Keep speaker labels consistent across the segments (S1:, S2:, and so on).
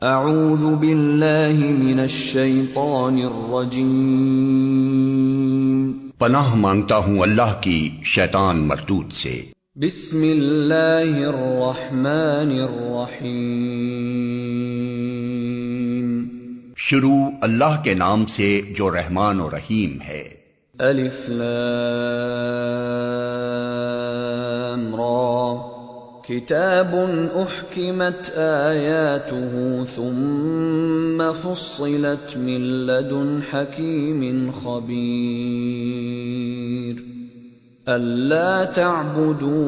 S1: اعوذ باللہ من الشیطان الرجیم،
S2: پناہ مانگتا ہوں اللہ کی شیطان مردود سے۔
S1: بسم اللہ الرحمن الرحیم،
S2: شروع اللہ کے نام سے جو رحمان و رحیم ہے۔
S1: الف لام را، کتاب احکمت آیاته ثم فصلت من لدن حکیم خبیر، الا تعبدوا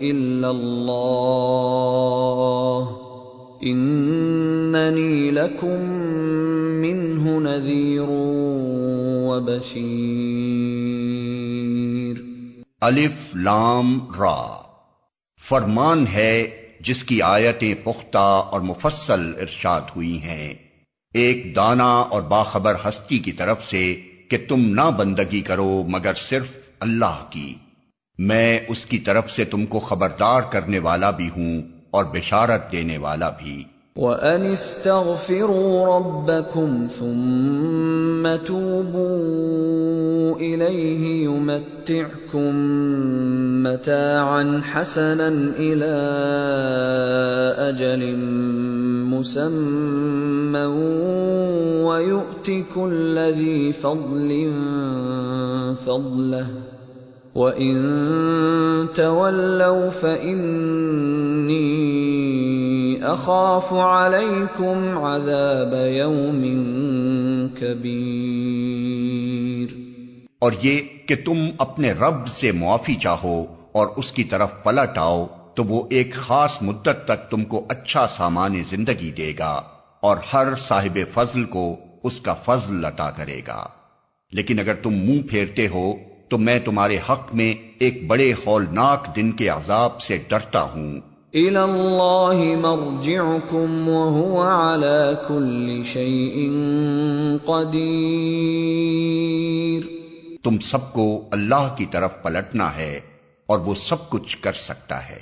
S1: الا اللہ اننی لکم منہ نذیر وبشیر۔
S2: الف لام را، فرمان ہے جس کی آیتیں پختہ اور مفصل ارشاد ہوئی ہیں، ایک دانا اور باخبر ہستی کی طرف سے کہ تم نہ بندگی کرو مگر صرف اللہ کی، میں اس کی طرف سے تم کو خبردار کرنے والا بھی ہوں اور بشارت دینے والا بھی۔
S1: وَأَنِ اسْتَغْفِرُوا رَبَّكُمْ ثُمَّ تُوبُوا إِلَيْهِ يُمَتِّعْكُمْ مَتَاعًا حَسَنًا إِلَى أَجَلٍ مُّسَمًّى وَيُؤْتِ كُلَّ ذِي فَضْلٍ فَضْلَهُ وَإِن تَوَلَّوْا فَإِنِّي اخاف علیکم عذاب یوم کبیر۔
S2: اور یہ کہ تم اپنے رب سے معافی چاہو اور اس کی طرف پلٹ آؤ تو وہ ایک خاص مدت تک تم کو اچھا سامان زندگی دے گا اور ہر صاحب فضل کو اس کا فضل عطا کرے گا، لیکن اگر تم منہ پھیرتے ہو تو میں تمہارے حق میں ایک بڑے ہولناک دن کے عذاب سے ڈرتا ہوں۔
S1: إِلَى اللَّهِ مَرْجِعُكُمْ وَهُوَ عَلَى كُلِّ شَيْءٍ قَدِيرٌ۔
S2: تم سب کو اللہ کی طرف پلٹنا ہے اور وہ سب کچھ کر سکتا ہے۔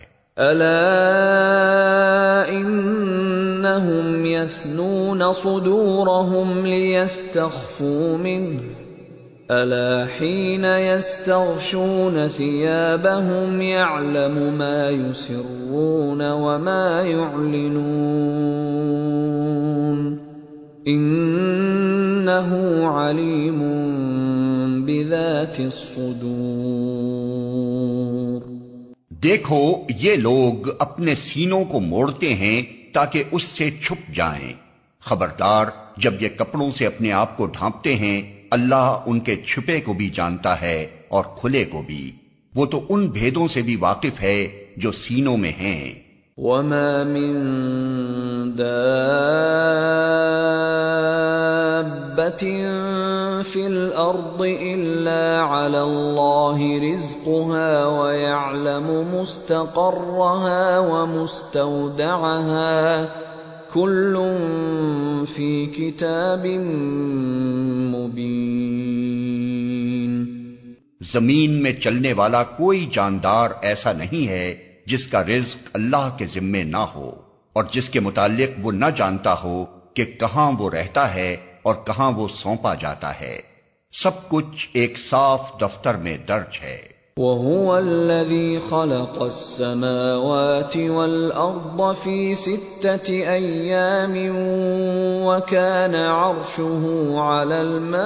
S1: أَلَا إِنَّهُمْ يَثْنُونَ صُدُورَهُمْ لِيَسْتَخْفُوا مِنْهُ أَلَا حِينَ يَسْتَغْشُونَ ثِيَابَهُمْ يَعْلَمُ مَا يُسِرُّونَ وَمَا يُعْلِنُونَ إِنَّهُ عَلِيمٌ بِذَاتِ الصُّدُورِ۔
S2: دیکھو یہ لوگ اپنے سینوں کو موڑتے ہیں تاکہ اس سے چھپ جائیں، خبردار جب یہ کپڑوں سے اپنے آپ کو ڈھانپتے ہیں اللہ ان کے چھپے کو بھی جانتا ہے اور کھلے کو بھی، وہ تو ان بھیدوں سے بھی واقف ہے جو سینوں میں ہیں۔
S1: وَمَا مِن دَابَّةٍ فِي الْأَرْضِ إِلَّا عَلَى اللَّهِ رِزْقُهَا وَيَعْلَمُ مُسْتَقَرَّهَا وَمُسْتَوْدَعَهَا كُلٌّ فِي كِتَابٍ مُبِينٍ۔
S2: زمین میں چلنے والا کوئی جاندار ایسا نہیں ہے جس کا رزق اللہ کے ذمے نہ ہو اور جس کے متعلق وہ نہ جانتا ہو کہ کہاں وہ رہتا ہے اور کہاں وہ سونپا جاتا ہے، سب کچھ ایک صاف دفتر میں درج ہے۔
S1: وَهُوَ الَّذِي خَلَقَ السَّمَاوَاتِ وَالْأَرْضَ فِي 6 أَيَّامٍ وَكَانَ عَرْشُهُ عَلَى الْمَاءِ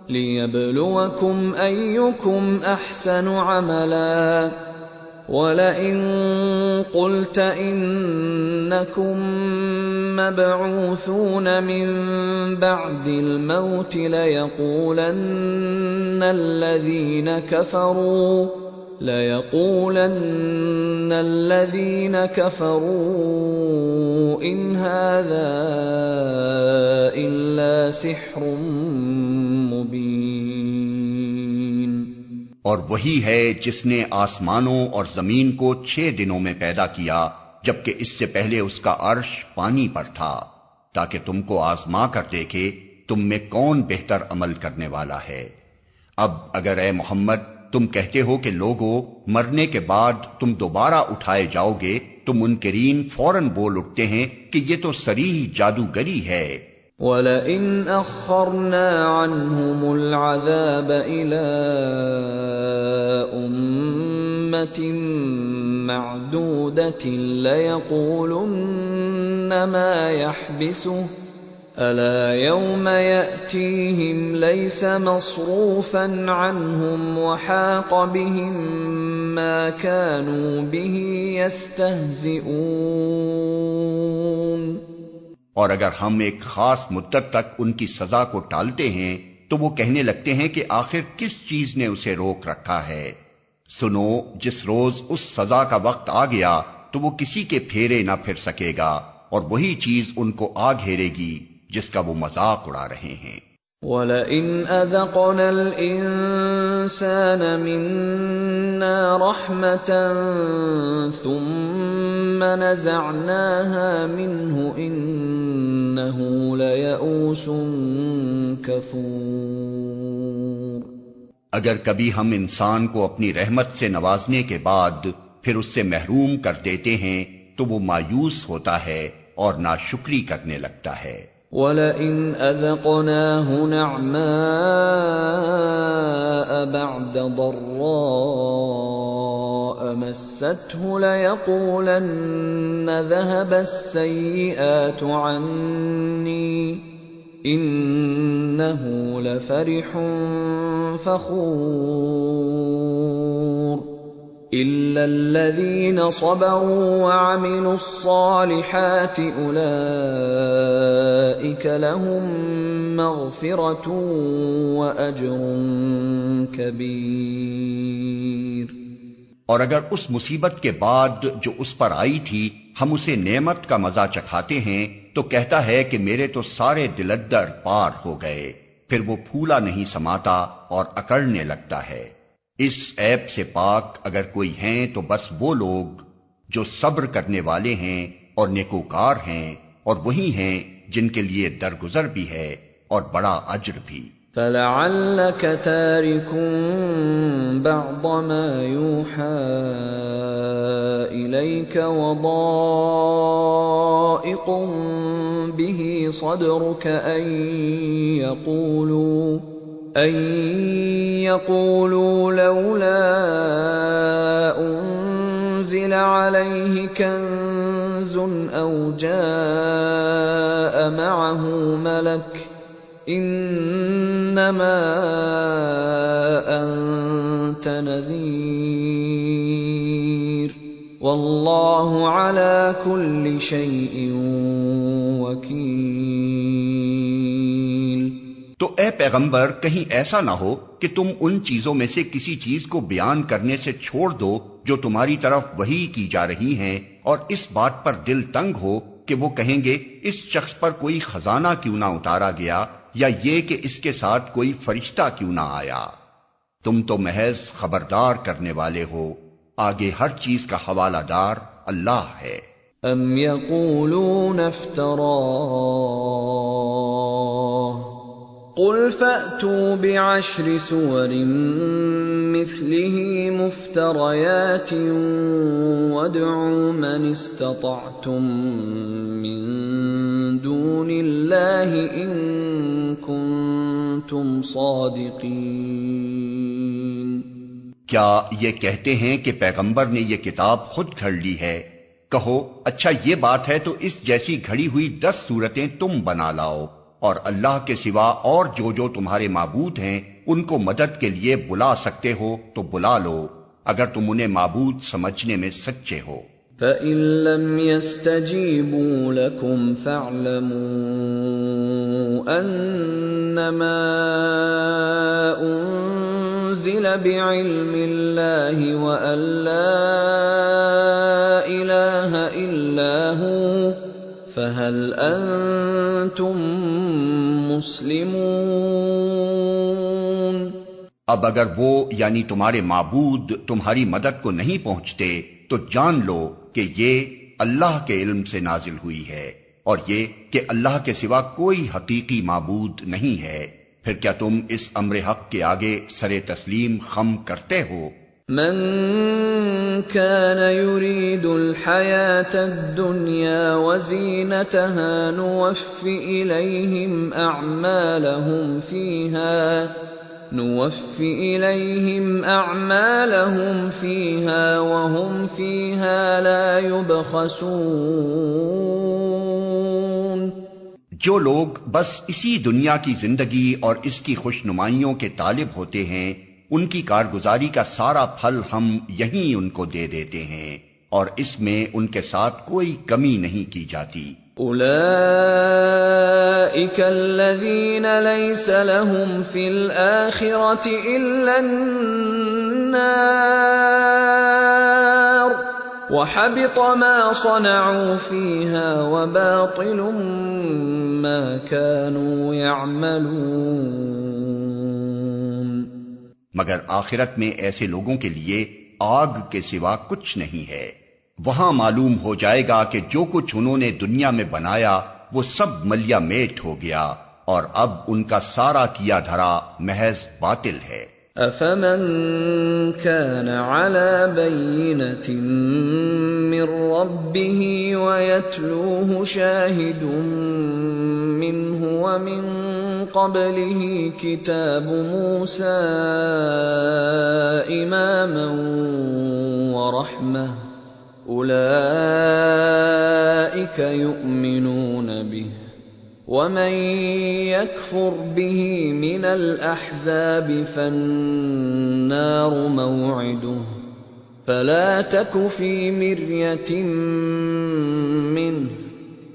S1: لِيَبْلُوَكُمْ أَيُّكُمْ أَحْسَنُ عَمَلًا وَلَئِن قُلْتَ إِنَّكُمْ مَبْعُوثُونَ مِن بَعْدِ الْمَوْتِ لَيَقُولَنَّ الَّذِينَ كَفَرُوا إِنْ هَذَا إِلَّا سِحْرٌ مُبِينٌ۔
S2: اور وہی ہے جس نے آسمانوں اور زمین کو 6 دنوں میں پیدا کیا جبکہ اس سے پہلے اس کا عرش پانی پر تھا، تاکہ تم کو آزما کر دیکھے تم میں کون بہتر عمل کرنے والا ہے۔ اب اگر اے محمد تم کہتے ہو کہ لوگو مرنے کے بعد تم دوبارہ اٹھائے جاؤ گے تو منکرین فوراً بول اٹھتے ہیں کہ یہ تو صریح جادوگری ہے۔
S1: وَلَئِنْ أَخَّرْنَا عَنْهُمُ الْعَذَابَ إِلَىٰ أُمَّةٍ مَّعْدُودَةٍ لَيَقُولُنَّ مَا يَحْبِسُهُ أَلَا يَوْمَ يَأْتِيهِمْ لَيْسَ مَصْرُوفًا عَنْهُمْ وَحَاقَ بِهِم مَّا كَانُوا بِهِ يَسْتَهْزِئُونَ۔
S2: اور اگر ہم ایک خاص مدت تک ان کی سزا کو ٹالتے ہیں تو وہ کہنے لگتے ہیں کہ آخر کس چیز نے اسے روک رکھا ہے۔ سنو، جس روز اس سزا کا وقت آ گیا تو وہ کسی کے پھیرے نہ پھر سکے گا، اور وہی چیز ان کو آ گھیرے گی جس کا وہ مذاق اڑا رہے ہیں۔
S1: وَلَئِنْ أَذَقْنَا الْإِنسَانَ مِنَّا رَحْمَةً ثُمَّ نَزَعْنَاهَا مِنْهُ إِنَّهُ لَيَئُوسٌ كَفُورٌ۔
S2: اگر کبھی ہم انسان کو اپنی رحمت سے نوازنے کے بعد پھر اس سے محروم کر دیتے ہیں تو وہ مایوس ہوتا ہے اور ناشکری کرنے لگتا ہے۔
S1: وَلَئِنْ أَذَقْنَاهُ نَعْمَاءَ بَعْدَ ضَرَّاءَ مَسَّتْهُ لَيَقُولَنَّ ذَهَبَ السَّيِّئَاتُ عَنِّي إِنَّهُ لَفَرِحٌ فَخُورٌ إِلَّا الَّذِينَ صَبَرُوا وَعَمِلُوا الصَّالِحَاتِ أُولَئِكَ لَهُم مَّغْفِرَةٌ وَأَجْرٌ كَبِيرٌ۔
S2: اور اگر اس مصیبت کے بعد جو اس پر آئی تھی ہم اسے نعمت کا مزہ چکھاتے ہیں تو کہتا ہے کہ میرے تو سارے دلدر پار ہو گئے، پھر وہ پھولا نہیں سماتا اور اکڑنے لگتا ہے۔ اس عیب سے پاک اگر کوئی ہیں تو بس وہ لوگ جو صبر کرنے والے ہیں اور نیکوکار ہیں، اور وہی ہیں جن کے لیے درگزر بھی ہے اور بڑا اجر بھی۔
S1: فَلَعَلَّكَ تَارِكٌ بَعْضَ مَا يُوحَىٰ إِلَيْكَ وَضَائِقٌ بِهِ صَدْرُكَ أَن يَقُولُوا لَوْلَا أُنزِلَ عَلَيْهِ كَنزٌ أَوْ جَاءَ مَعَهُ مَلَكٌ إِنَّمَا أَنتَ نَذِيرٌ وَاللَّهُ عَلَى كُلِّ شَيْءٍ وَكِيلٌ۔
S2: تو اے پیغمبر کہیں ایسا نہ ہو کہ تم ان چیزوں میں سے کسی چیز کو بیان کرنے سے چھوڑ دو جو تمہاری طرف وحی کی جا رہی ہیں، اور اس بات پر دل تنگ ہو کہ وہ کہیں گے اس شخص پر کوئی خزانہ کیوں نہ اتارا گیا، یا یہ کہ اس کے ساتھ کوئی فرشتہ کیوں نہ آیا۔ تم تو محض خبردار کرنے والے ہو، آگے ہر چیز کا حوالہ دار اللہ ہے۔
S1: ام یقولون افتراہ قل فأتوا بعشر سور مثله مفتريات وادعوا من استطعتم من دون الله إن كنتم صادقين۔
S2: کیا یہ کہتے ہیں کہ پیغمبر نے یہ کتاب خود گھڑ لی ہے؟ کہو اچھا یہ بات ہے تو اس جیسی گھڑی ہوئی 10 صورتیں تم بنا لاؤ، اور اللہ کے سوا اور جو تمہارے معبود ہیں ان کو مدد کے لیے بلا سکتے ہو تو بلا لو، اگر تم انہیں معبود سمجھنے میں سچے ہو۔
S1: فَإِن لَّمْ يَسْتَجِيبُوا لَكُمْ فَاعْلَمُوا أَنَّمَا أُنزِلَ بِعِلْمِ اللَّهِ وَأَن لَّا إِلَٰهَ إِلَّا هُوَ فَهَلْ أَنتُم مسلمون۔
S2: اب اگر وہ یعنی تمہارے معبود تمہاری مدد کو نہیں پہنچتے تو جان لو کہ یہ اللہ کے علم سے نازل ہوئی ہے، اور یہ کہ اللہ کے سوا کوئی حقیقی معبود نہیں ہے، پھر کیا تم اس امر حق کے آگے سر تسلیم خم کرتے ہو؟
S1: من كان يريد الحياة الدنيا وزينتها نوفِ إليهم أعمالهم فيها وهم فيها لا يبخسون۔
S2: جو لوگ بس اسی دنیا کی زندگی اور اس کی خوش نمائیوں کے طالب ہوتے ہیں، ان کی کارگزاری کا سارا پھل ہم یہیں ان کو دے دیتے ہیں اور اس میں ان کے ساتھ کوئی کمی نہیں کی جاتی۔
S1: اولئک الذین لیس لهم فی الآخرۃ الا النار وحبط ما صنعوا فیها وباطل ما كانوا يعملون۔
S2: مگر آخرت میں ایسے لوگوں کے لیے آگ کے سوا کچھ نہیں ہے۔ وہاں معلوم ہو جائے گا کہ جو کچھ انہوں نے دنیا میں بنایا وہ سب ملیا میٹ ہو گیا اور اب ان کا سارا کیا دھرا محض باطل ہے۔
S1: افمن كان على بينة من ربه ويتلوه شاهد منه ومن قبله كتاب موسى إماما ورحمة أولئك يؤمنون به ومن يكفر به من الأحزاب فالنار موعده فلا تك في مرية منه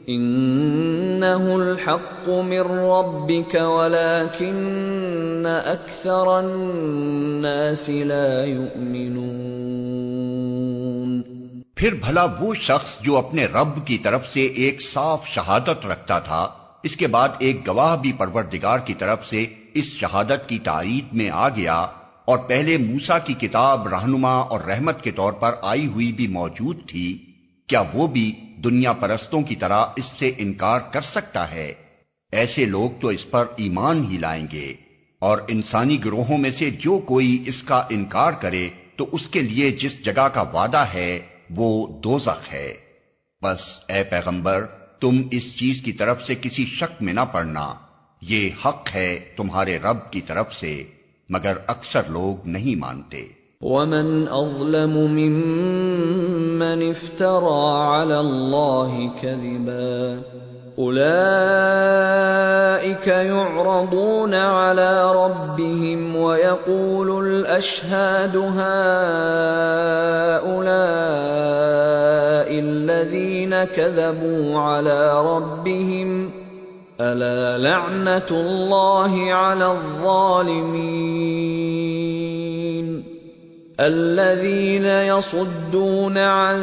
S1: إنه الحق من ربك ولكن أكثر الناس لا يؤمنون۔
S2: پھر بھلا وہ شخص جو اپنے رب کی طرف سے ایک صاف شہادت رکھتا تھا، اس کے بعد ایک گواہ بھی پروردگار کی طرف سے اس شہادت کی تائید میں آ گیا، اور پہلے موسیٰ کی کتاب رہنما اور رحمت کے طور پر آئی ہوئی بھی موجود تھی، کیا وہ بھی دنیا پرستوں کی طرح اس سے انکار کر سکتا ہے؟ ایسے لوگ تو اس پر ایمان ہی لائیں گے، اور انسانی گروہوں میں سے جو کوئی اس کا انکار کرے تو اس کے لیے جس جگہ کا وعدہ ہے وہ دوزخ ہے۔ بس اے پیغمبر، تم اس چیز کی طرف سے کسی شک میں نہ پڑنا، یہ حق ہے تمہارے رب کی طرف سے، مگر اکثر لوگ نہیں مانتے۔
S1: ومن اظلم ممن افترى على الله كذبا اولئك يعرضون على ربهم ويقول الاشهاد هؤلاء الذين كذبوا على ربهم ألا لعنة الله على الظالمين الذين يصدون عن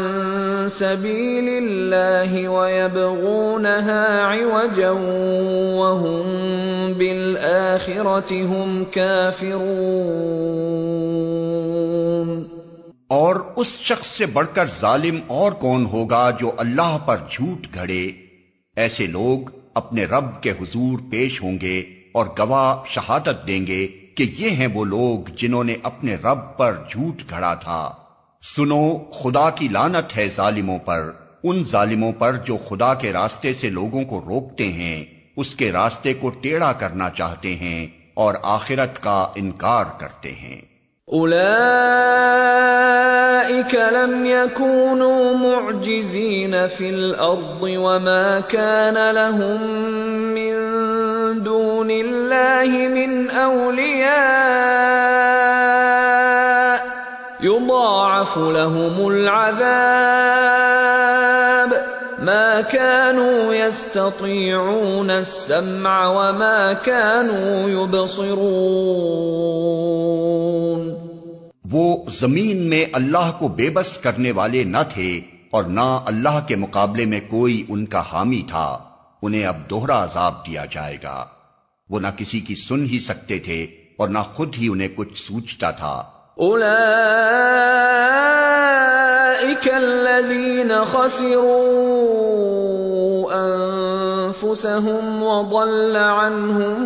S1: سبيل الله ويبغونها عوجا وهم بالآخرة هم كافرون۔
S2: اور اس شخص سے بڑھ کر ظالم اور کون ہوگا جو اللہ پر جھوٹ گھڑے؟ ایسے لوگ اپنے رب کے حضور پیش ہوں گے اور گواہ شہادت دیں گے کہ یہ ہیں وہ لوگ جنہوں نے اپنے رب پر جھوٹ گھڑا تھا۔ سنو، خدا کی لعنت ہے ظالموں پر، ان ظالموں پر جو خدا کے راستے سے لوگوں کو روکتے ہیں، اس کے راستے کو ٹیڑھا کرنا چاہتے ہیں اور آخرت کا انکار کرتے ہیں۔
S1: اولئک لم یکونوا معجزین فی الارض وما کان لهم من دون اللہ من اولیاء یضاعف لهم العذاب ما كانوا يستطيعون السمع وما كانوا يبصرون۔
S2: وہ زمین میں اللہ کو بے بس کرنے والے نہ تھے اور نہ اللہ کے مقابلے میں کوئی ان کا حامی تھا، انہیں اب دوہرا عذاب دیا جائے گا۔ وہ نہ کسی کی سن ہی سکتے تھے اور نہ خود ہی انہیں کچھ سوچتا تھا۔
S1: أولئك الذين خسروا أنفسهم وضل عنهم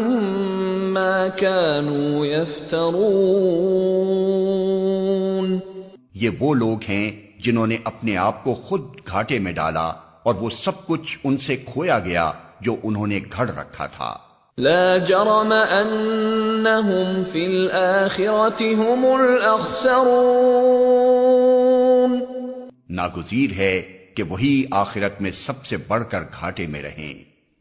S1: ما كانوا يفترون.
S2: یہ وہ لوگ ہیں جنہوں نے اپنے آپ کو خود گھاٹے میں ڈالا اور وہ سب کچھ ان سے کھویا گیا جو انہوں نے گھڑ رکھا تھا.
S1: لا جرم أنهم في الآخرة هم الأخسرون.
S2: ناگزیر ہے کہ وہی آخرت میں سب سے بڑھ کر گھاٹے میں رہیں.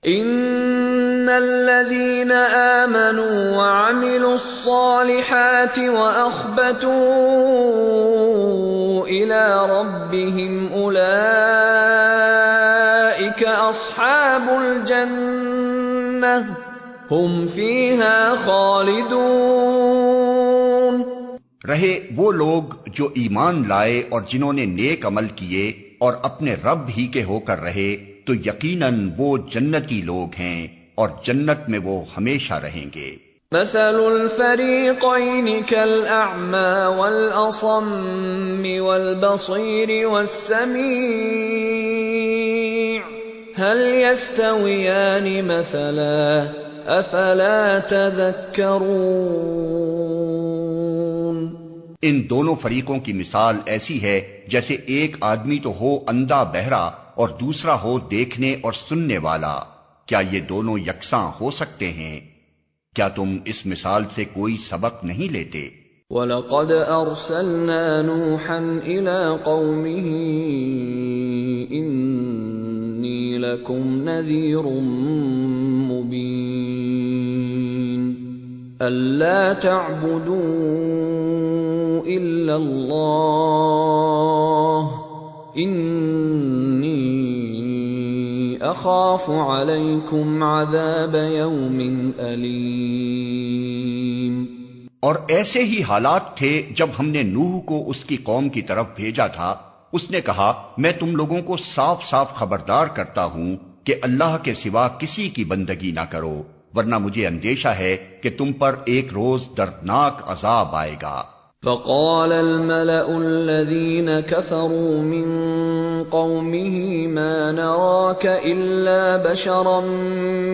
S1: ان الذين آمنوا وعملوا الصالحات واخبتوا الى ربهم اولئك اصحاب الجنة هم فيها خالدون.
S2: رہے وہ لوگ جو ایمان لائے اور جنہوں نے نیک عمل کیے اور اپنے رب ہی کے ہو کر رہے تو یقیناً وہ جنتی لوگ ہیں اور جنت میں وہ ہمیشہ رہیں گے.
S1: مثل الفريقين كالأعمى والأصم والبصير والسميع هل يستويان مثلا أفلا تذكرون.
S2: ان دونوں فریقوں کی مثال ایسی ہے جیسے ایک آدمی تو ہو اندھا بہرا اور دوسرا ہو دیکھنے اور سننے والا. کیا یہ دونوں یکساں ہو سکتے ہیں؟ کیا تم اس مثال سے کوئی سبق نہیں لیتے؟
S1: وَلَقَدْ أَرْسَلْنَا نُوحًا إِلَىٰ قَوْمِهِ إِنِّي لَكُمْ نَذِيرٌ مُّبِينٌ أَلَّا تَعْبُدُوا إِلَّا اللَّهَ إِنِّي أَخَافُ عَلَيْكُمْ عَذَابَ يَوْمٍ أَلِيمٍ.
S2: اور ایسے ہی حالات تھے جب ہم نے نوح کو اس کی قوم کی طرف بھیجا تھا. اس نے کہا میں تم لوگوں کو صاف صاف خبردار کرتا ہوں کہ اللہ کے سوا کسی کی بندگی نہ کرو ورنہ مجھے اندیشہ ہے کہ تم پر ایک روز دردناک عذاب آئے گا.
S1: فقال الملأ الذين كفروا من قومه ما نراك إلا بشرا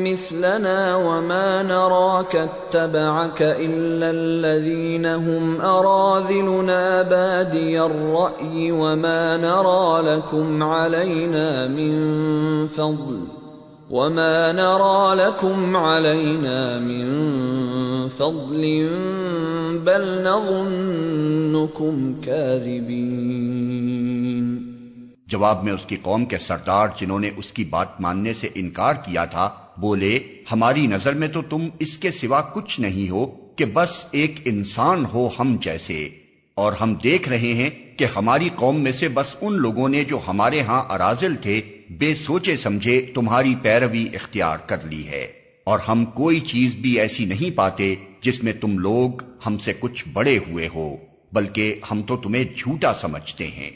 S1: مثلنا وما نراك اتبعك إلا الذين هم أراذلنا بادي الرأي وما نرى لكم علينا من فضل بل نظنكم كاذبين.
S2: جواب میں اس کی قوم کے سردار جنہوں نے اس کی بات ماننے سے انکار کیا تھا بولے ہماری نظر میں تو تم اس کے سوا کچھ نہیں ہو کہ بس ایک انسان ہو ہم جیسے، اور ہم دیکھ رہے ہیں کہ ہماری قوم میں سے بس ان لوگوں نے جو ہمارے ہاں اراذل تھے بے سوچے سمجھے تمہاری پیروی اختیار کر لی ہے، اور ہم کوئی چیز بھی ایسی نہیں پاتے جس میں تم لوگ ہم سے کچھ بڑے ہوئے ہو، بلکہ ہم تو تمہیں جھوٹا سمجھتے ہیں.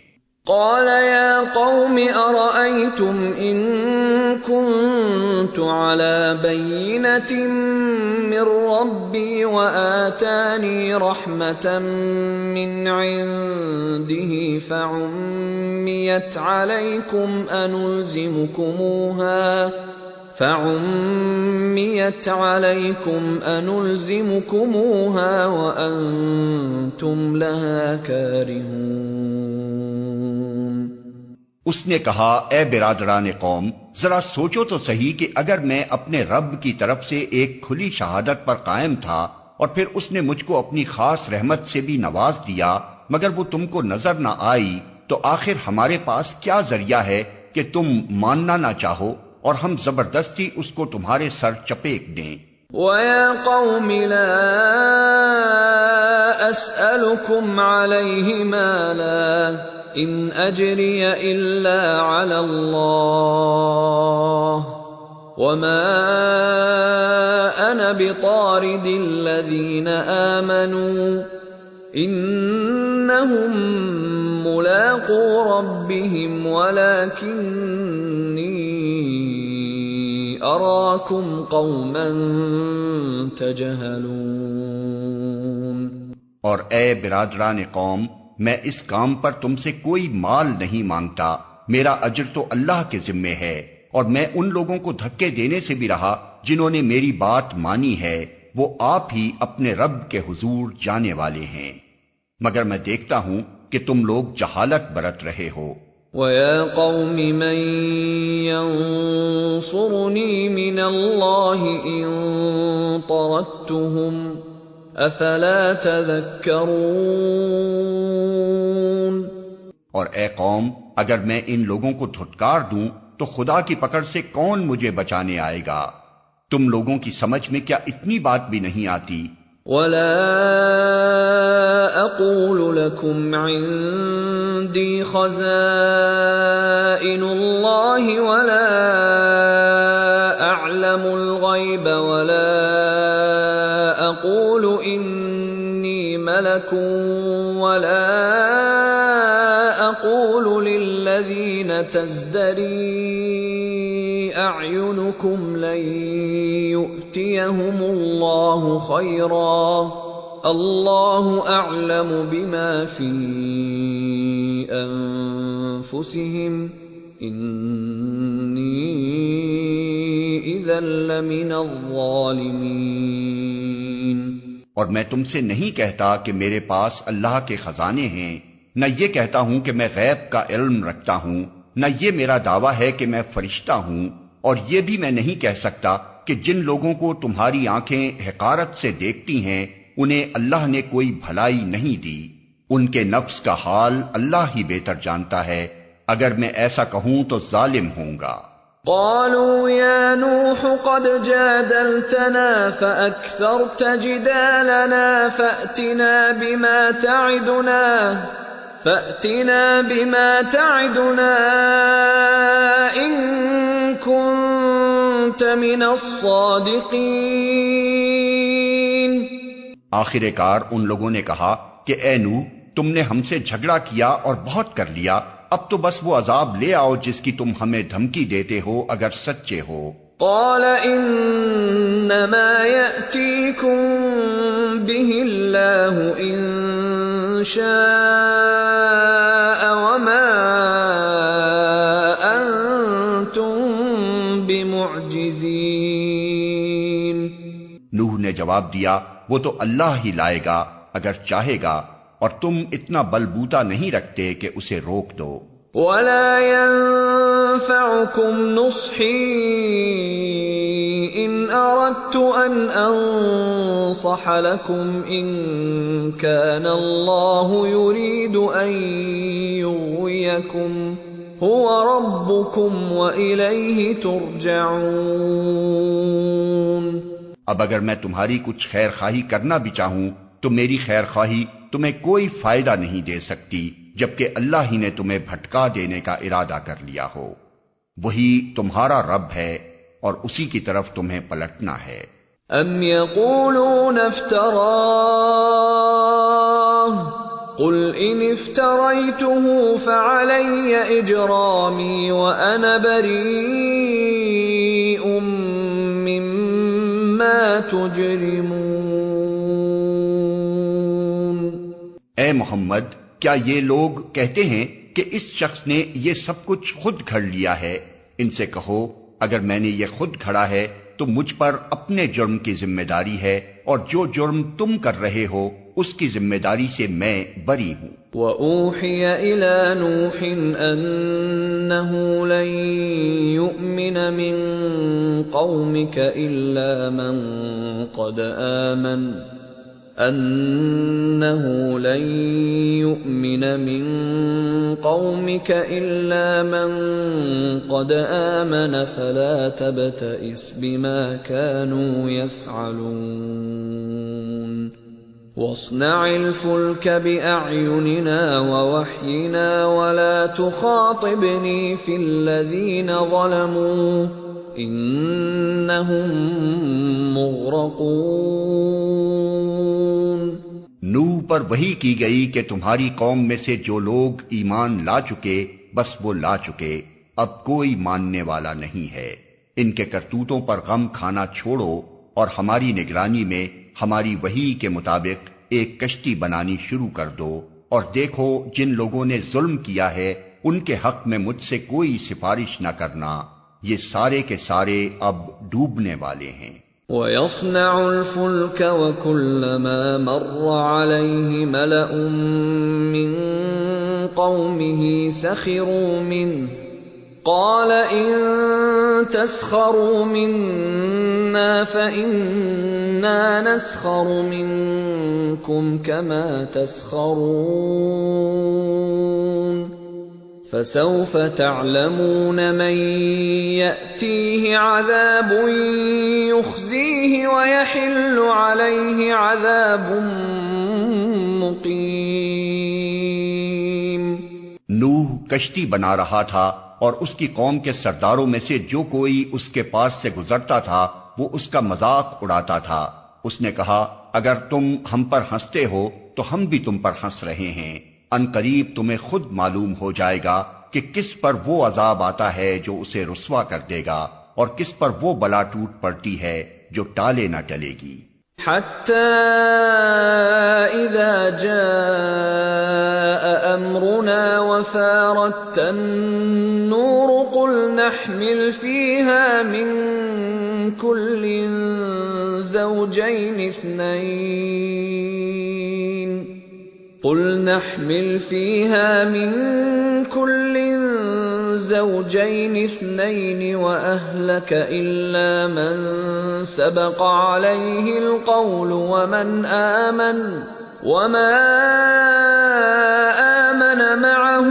S1: قال يا قوم أرأيتم إن كنت على بينة من ربي وآتاني رحمة من عنده فعميت عليكم أنلزمكموها وأنتم لها كارهون.
S2: اس نے کہا اے برادران قوم ذرا سوچو تو صحیح کہ اگر میں اپنے رب کی طرف سے ایک کھلی شہادت پر قائم تھا اور پھر اس نے مجھ کو اپنی خاص رحمت سے بھی نواز دیا مگر وہ تم کو نظر نہ آئی تو آخر ہمارے پاس کیا ذریعہ ہے کہ تم ماننا نہ چاہو اور ہم زبردستی اس کو تمہارے سر چپیک دیں.
S1: وَيَا قَوْمِ لَا أَسْأَلُكُمْ عَلَيْهِ مَالًا إِنْ أَجْرِيَ إِلَّا عَلَى اللَّهِ وَمَا أَنَا بِطَارِدِ الَّذِينَ آمَنُوا إِنَّهُمْ مُلَاقُو رَبِّهِمْ وَلَكِنِّي أَرَاكُمْ قَوْمًا تَجْهَلُونَ.
S2: اور اے برادران قوم میں اس کام پر تم سے کوئی مال نہیں مانگتا، میرا اجر تو اللہ کے ذمے ہے، اور میں ان لوگوں کو دھکے دینے سے بھی رہا جنہوں نے میری بات مانی ہے، وہ آپ ہی اپنے رب کے حضور جانے والے ہیں، مگر میں دیکھتا ہوں کہ تم لوگ جہالت برت رہے ہو۔
S1: وَيَا قَوْمِ مَن يَنصُرُنِي مِنَ اللَّهِ إِن طَرَدتُّهُمْ أَفَلَا تَذَكَّرُونَ۔
S2: اور اے قوم، اگر میں ان لوگوں کو دھتکار دوں تو خدا کی پکڑ سے کون مجھے بچانے آئے گا؟ تم لوگوں کی سمجھ میں کیا اتنی بات بھی نہیں آتی؟
S1: وَلَا أَقُولُ لَكُمْ عِندِي خَزَائِنُ اللَّهِ وَلَا أَعْلَمُ الْغَيْبَ وَلَا أَقُولُ إِنِّي مَلَكٌ وَلَا أَقُولُ لِلَّذِينَ تَزْدَرِي أَعْيُنُكُمْ لَن يُؤْتِيَهُمُ اللَّهُ خَيْرًا اللَّهُ أَعْلَمُ بِمَا فِي أَنفُسِهِمْ إِنِّي إِذًا لَّمِنَ الظَّالِمِينَ۔
S2: اور میں تم سے نہیں کہتا کہ میرے پاس اللہ کے خزانے ہیں، نہ یہ کہتا ہوں کہ میں غیب کا علم رکھتا ہوں، نہ یہ میرا دعویٰ ہے کہ میں فرشتہ ہوں، اور یہ بھی میں نہیں کہہ سکتا کہ جن لوگوں کو تمہاری آنکھیں حقارت سے دیکھتی ہیں انہیں اللہ نے کوئی بھلائی نہیں دی، ان کے نفس کا حال اللہ ہی بہتر جانتا ہے، اگر میں ایسا کہوں تو ظالم ہوں گا۔
S1: قالوا يا نوح قد جادلتنا فأكثرت جدالنا فأتنا بما تعدنا إن كنت من الصادقين۔
S2: آخر کار ان لوگوں نے کہا کہ اے نوح، تم نے ہم سے جھگڑا کیا اور بہت کر لیا، اب تو بس وہ عذاب لے آؤ جس کی تم ہمیں دھمکی دیتے ہو اگر سچے ہو۔
S1: قال انما يأتيكم به الله ان شاء وما انتم بمعجزين۔
S2: نوح نے جواب دیا، وہ تو اللہ ہی لائے گا اگر چاہے گا، اور تم اتنا بلبوتا نہیں رکھتے کہ اسے روک دو۔
S1: وَلَا يَنفَعُكُمْ نُصْحِي إِنْ أَرَدْتُ أَنْ أَنصَحَ لَكُمْ إِنْ كَانَ اللَّهُ يُرِيدُ أَنْ يُغْوِيَكُمْ هُوَ رَبُّكُمْ وَإِلَيْهِ تُرْجَعُونَ۔
S2: اب اگر میں تمہاری کچھ خیر خواہی کرنا بھی چاہوں تو میری خیر خواہی تمہیں کوئی فائدہ نہیں دے سکتی، جبکہ اللہ ہی نے تمہیں بھٹکا دینے کا ارادہ کر لیا ہو۔ وہی تمہارا رب ہے اور اسی کی طرف تمہیں پلٹنا ہے۔
S1: ام یقولون افتراہ قل ان افتریتہ فعلی اجرامی وانا بریء مما تجرمون۔
S2: اے محمد، کیا یہ لوگ کہتے ہیں کہ اس شخص نے یہ سب کچھ خود گھڑ لیا ہے؟ ان سے کہو، اگر میں نے یہ خود گھڑا ہے تو مجھ پر اپنے جرم کی ذمہ داری ہے، اور جو جرم تم کر رہے ہو اس کی ذمہ داری سے میں بری ہوں۔
S1: وَأُوحِيَ إِلَى نُوحٍ أَنَّهُ لَن يُؤْمِنَ مِن قَوْمِكَ إِلَّا مَن قَدْ آمَنَ فَلَا تَبْتَئِسْ بِمَا كَانُوا يَفْعَلُونَ وَاصْنَعِ الْفُلْكَ بِأَعْيُنِنَا وَوَحْيِنَا وَلَا تُخَاطِبْنِي فِي الَّذِينَ ظَلَمُوا إِنَّهُمْ مُغْرَقُونَ۔
S2: نوح پر وحی کی گئی کہ تمہاری قوم میں سے جو لوگ ایمان لا چکے بس وہ لا چکے، اب کوئی ماننے والا نہیں ہے۔ ان کے کرتوتوں پر غم کھانا چھوڑو اور ہماری نگرانی میں ہماری وحی کے مطابق ایک کشتی بنانی شروع کر دو اور دیکھو جن لوگوں نے ظلم کیا ہے ان کے حق میں مجھ سے کوئی سفارش نہ کرنا، یہ سارے کے سارے اب ڈوبنے والے ہیں۔
S1: وَيَصْنَعُ الْفُلْكَ وَكُلَّمَا مَرَّ عَلَيْهِ مَلَأٌ مِّن قَوْمِهِ سَخِرُوا مِنْهُ قَالَ إِن تَسْخَرُوا مِنَّا فَإِنَّا نَسْخَرُ مِنكُمْ كَمَا تَسْخَرُونَ فَسَوْفَ تَعْلَمُونَ مَن يَأْتِيهِ عَذَابٌ يُخْزِيهِ وَيَحِلُّ عَلَيْهِ عَذَابٌ مُقِيمٌ۔
S2: نوح کشتی بنا رہا تھا اور اس کی قوم کے سرداروں میں سے جو کوئی اس کے پاس سے گزرتا تھا وہ اس کا مذاق اڑاتا تھا۔ اس نے کہا اگر تم ہم پر ہنستے ہو تو ہم بھی تم پر ہنس رہے ہیں، ان قریب تمہیں خود معلوم ہو جائے گا کہ کس پر وہ عذاب آتا ہے جو اسے رسوا کر دے گا اور کس پر وہ بلا ٹوٹ پڑتی ہے جو ٹالے نہ ٹلے گی۔
S1: حتى إذا جاء أمرنا وفارت النور قل نحمل فيها من كل زوجين اثنين وأهلك إلا من سبق عليه القول ومن آمن وما آمن معه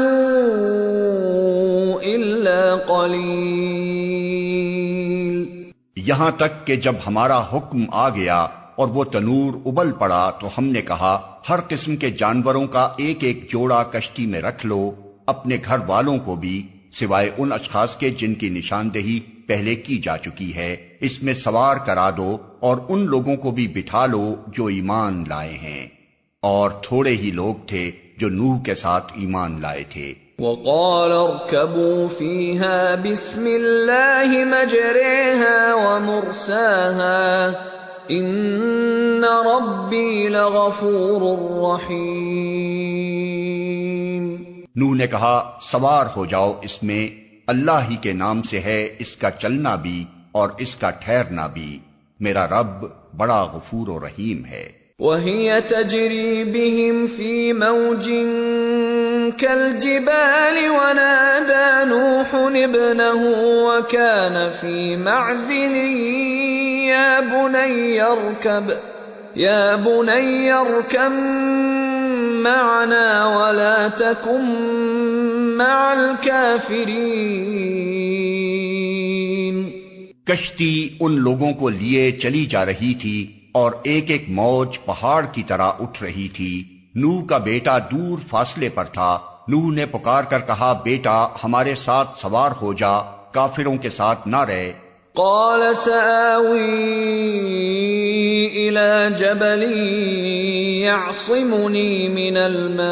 S1: إلا قليل۔
S2: یہاں تک کہ جب ہمارا حکم آ گیا اور وہ تنور ابل پڑا تو ہم نے کہا ہر قسم کے جانوروں کا ایک ایک جوڑا کشتی میں رکھ لو، اپنے گھر والوں کو بھی سوائے ان اشخاص کے جن کی نشاندہی پہلے کی جا چکی ہے، اس میں سوار کرا دو اور ان لوگوں کو بھی بٹھا لو جو ایمان لائے ہیں، اور تھوڑے ہی لوگ تھے جو نوح کے ساتھ ایمان لائے تھے۔
S1: وقال اركبوا فيها بسم الله مجريها ومرساها ان ربي لغفور رحيم۔
S2: نوح نے کہا سوار ہو جاؤ اس میں، اللہ ہی کے نام سے ہے اس کا چلنا بھی اور اس کا ٹھہرنا بھی، میرا رب بڑا غفور و رحیم ہے۔
S1: وَهِيَ تَجْرِي بِهِمْ فِي مَوْجٍ كَالْجِبَالِ وَنَادَى نُوحٌ ابْنَهُ وَكَانَ فِي مَعْزِلٍ يَا بُنَيَّ ارْكَب معنا ولا تكن مع الكافرين۔
S2: کشتی ان لوگوں کو لیے چلی جا رہی تھی اور ایک ایک موج پہاڑ کی طرح اٹھ رہی تھی۔ نوح کا بیٹا دور فاصلے پر تھا۔ نوح نے پکار کر کہا بیٹا ہمارے ساتھ سوار ہو جا، کافروں کے ساتھ نہ رہے۔
S1: قال سآوي إلى جبل يعصمني من الماء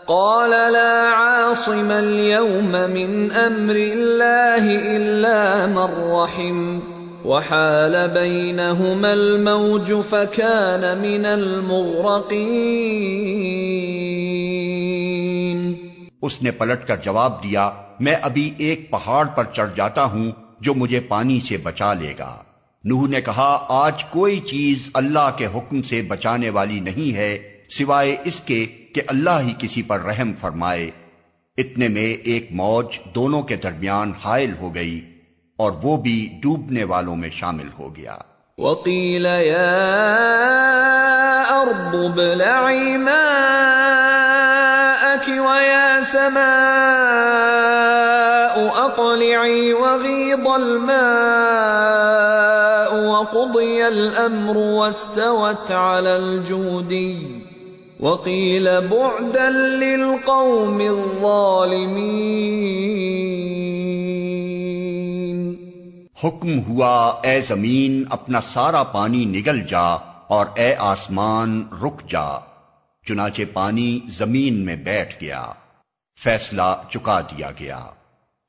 S1: قال لا عاصم اليوم من أمر الله إلا من رحم وحال بينهما الموج فكان من المغرقين۔
S2: اس نے پلٹ کر جواب دیا میں ابھی ایک پہاڑ پر چڑھ جاتا ہوں جو مجھے پانی سے بچا لے گا۔ نوح نے کہا آج کوئی چیز اللہ کے حکم سے بچانے والی نہیں ہے سوائے اس کے کہ اللہ ہی کسی پر رحم فرمائے۔ اتنے میں ایک موج دونوں کے درمیان حائل ہو گئی اور وہ بھی ڈوبنے والوں میں شامل ہو گیا۔
S1: وقیل یا ارض ابلعی ماءک ویا سماء اقلعی وغیض الماء وقضی الامر واستوت علی الجودی وقیل بعدا للقوم الظالمین۔
S2: حکم ہوا اے زمین اپنا سارا پانی نگل جا اور اے آسمان رک جا، چنانچہ پانی زمین میں بیٹھ گیا، فیصلہ چکا دیا گیا۔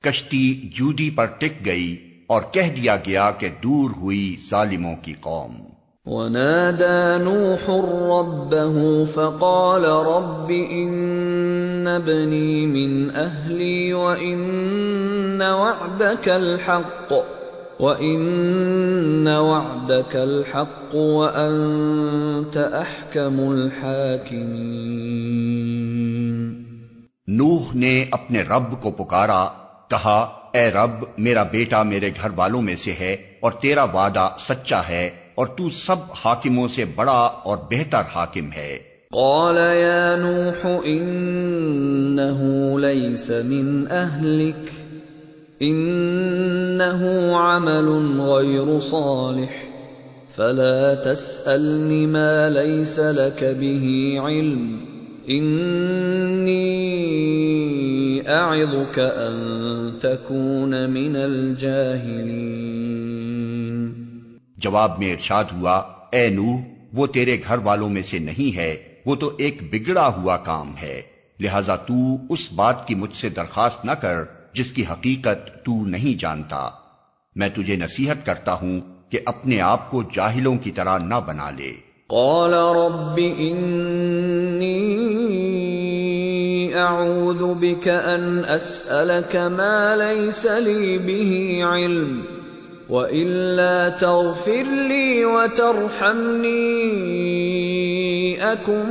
S2: کشتی جودی پر ٹک گئی اور کہہ دیا گیا کہ دور ہوئی ظالموں کی قوم۔
S1: ونادى نوح ربه فقال رب إن ابني من أهلي وإن وعدك الحق وأنت أحكم الحاكمين۔
S2: نوح نے اپنے رب کو پکارا، کہا اے رب میرا بیٹا میرے گھر والوں میں سے ہے اور تیرا وعدہ سچا ہے اور تو سب حاکموں سے بڑا اور بہتر حاکم ہے۔
S1: قال يا نوح إنه ليس من أهلك إنه عمل غير صالح فلا تسألني ما ليس لك به علم إني أعظك أن تكون من الجاهلين۔
S2: جواب میں ارشاد ہوا، اے نوح وہ تیرے گھر والوں میں سے نہیں ہے، وہ تو ایک بگڑا ہوا کام ہے، لہذا تو اس بات کی مجھ سے درخواست نہ کر جس کی حقیقت تو نہیں جانتا۔ میں تجھے نصیحت کرتا ہوں کہ اپنے آپ کو جاہلوں کی طرح نہ بنا لے۔
S1: قال رب انی اعوذ بک ان اسألک ما لیس لی به علم وَإِلَّا تَغْفِرْ لِي وَتَرْحَمْنِي أَكُنْ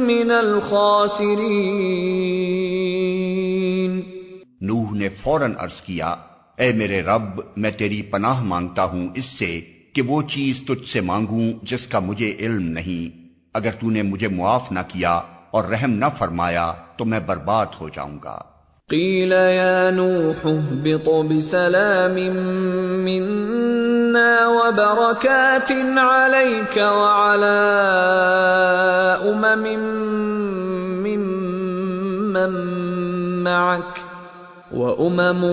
S1: مِنَ الْخَاسِرِينَ۔
S2: نوح نے فوراً عرض کیا، اے میرے رب میں تیری پناہ مانگتا ہوں اس سے کہ وہ چیز تجھ سے مانگوں جس کا مجھے علم نہیں، اگر تو نے مجھے معاف نہ کیا اور رحم نہ فرمایا تو میں برباد ہو جاؤں گا۔
S1: قیل یا نوح اہبط بسلام منا وبرکات علیک وعلی ممن معک وأمم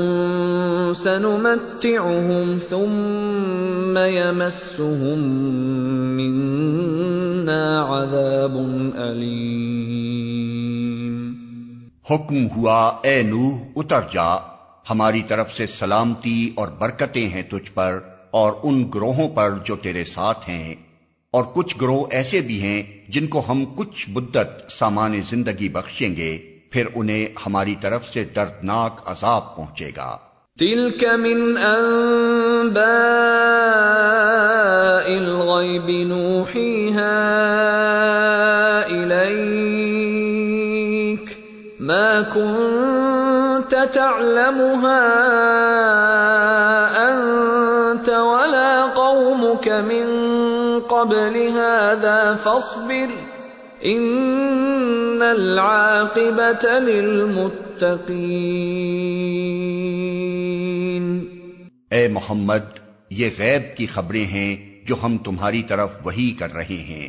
S1: سنمتعهم ثم يمسهم منا عذاب أليم۔
S2: حکم ہوا اے نوح اتر جا، ہماری طرف سے سلامتی اور برکتیں ہیں تجھ پر اور ان گروہوں پر جو تیرے ساتھ ہیں، اور کچھ گروہ ایسے بھی ہیں جن کو ہم کچھ مدت سامان زندگی بخشیں گے، پھر انہیں ہماری طرف سے دردناک عذاب پہنچے گا۔
S1: تلک من انباء الغیب نوحیها الیک ما كنت تعلمها انت ولا قومك من قبل هذا فاصبر ان العاقبۃ للمتقین۔
S2: اے محمد یہ غیب کی خبریں ہیں جو ہم تمہاری طرف وحی کر رہے ہیں،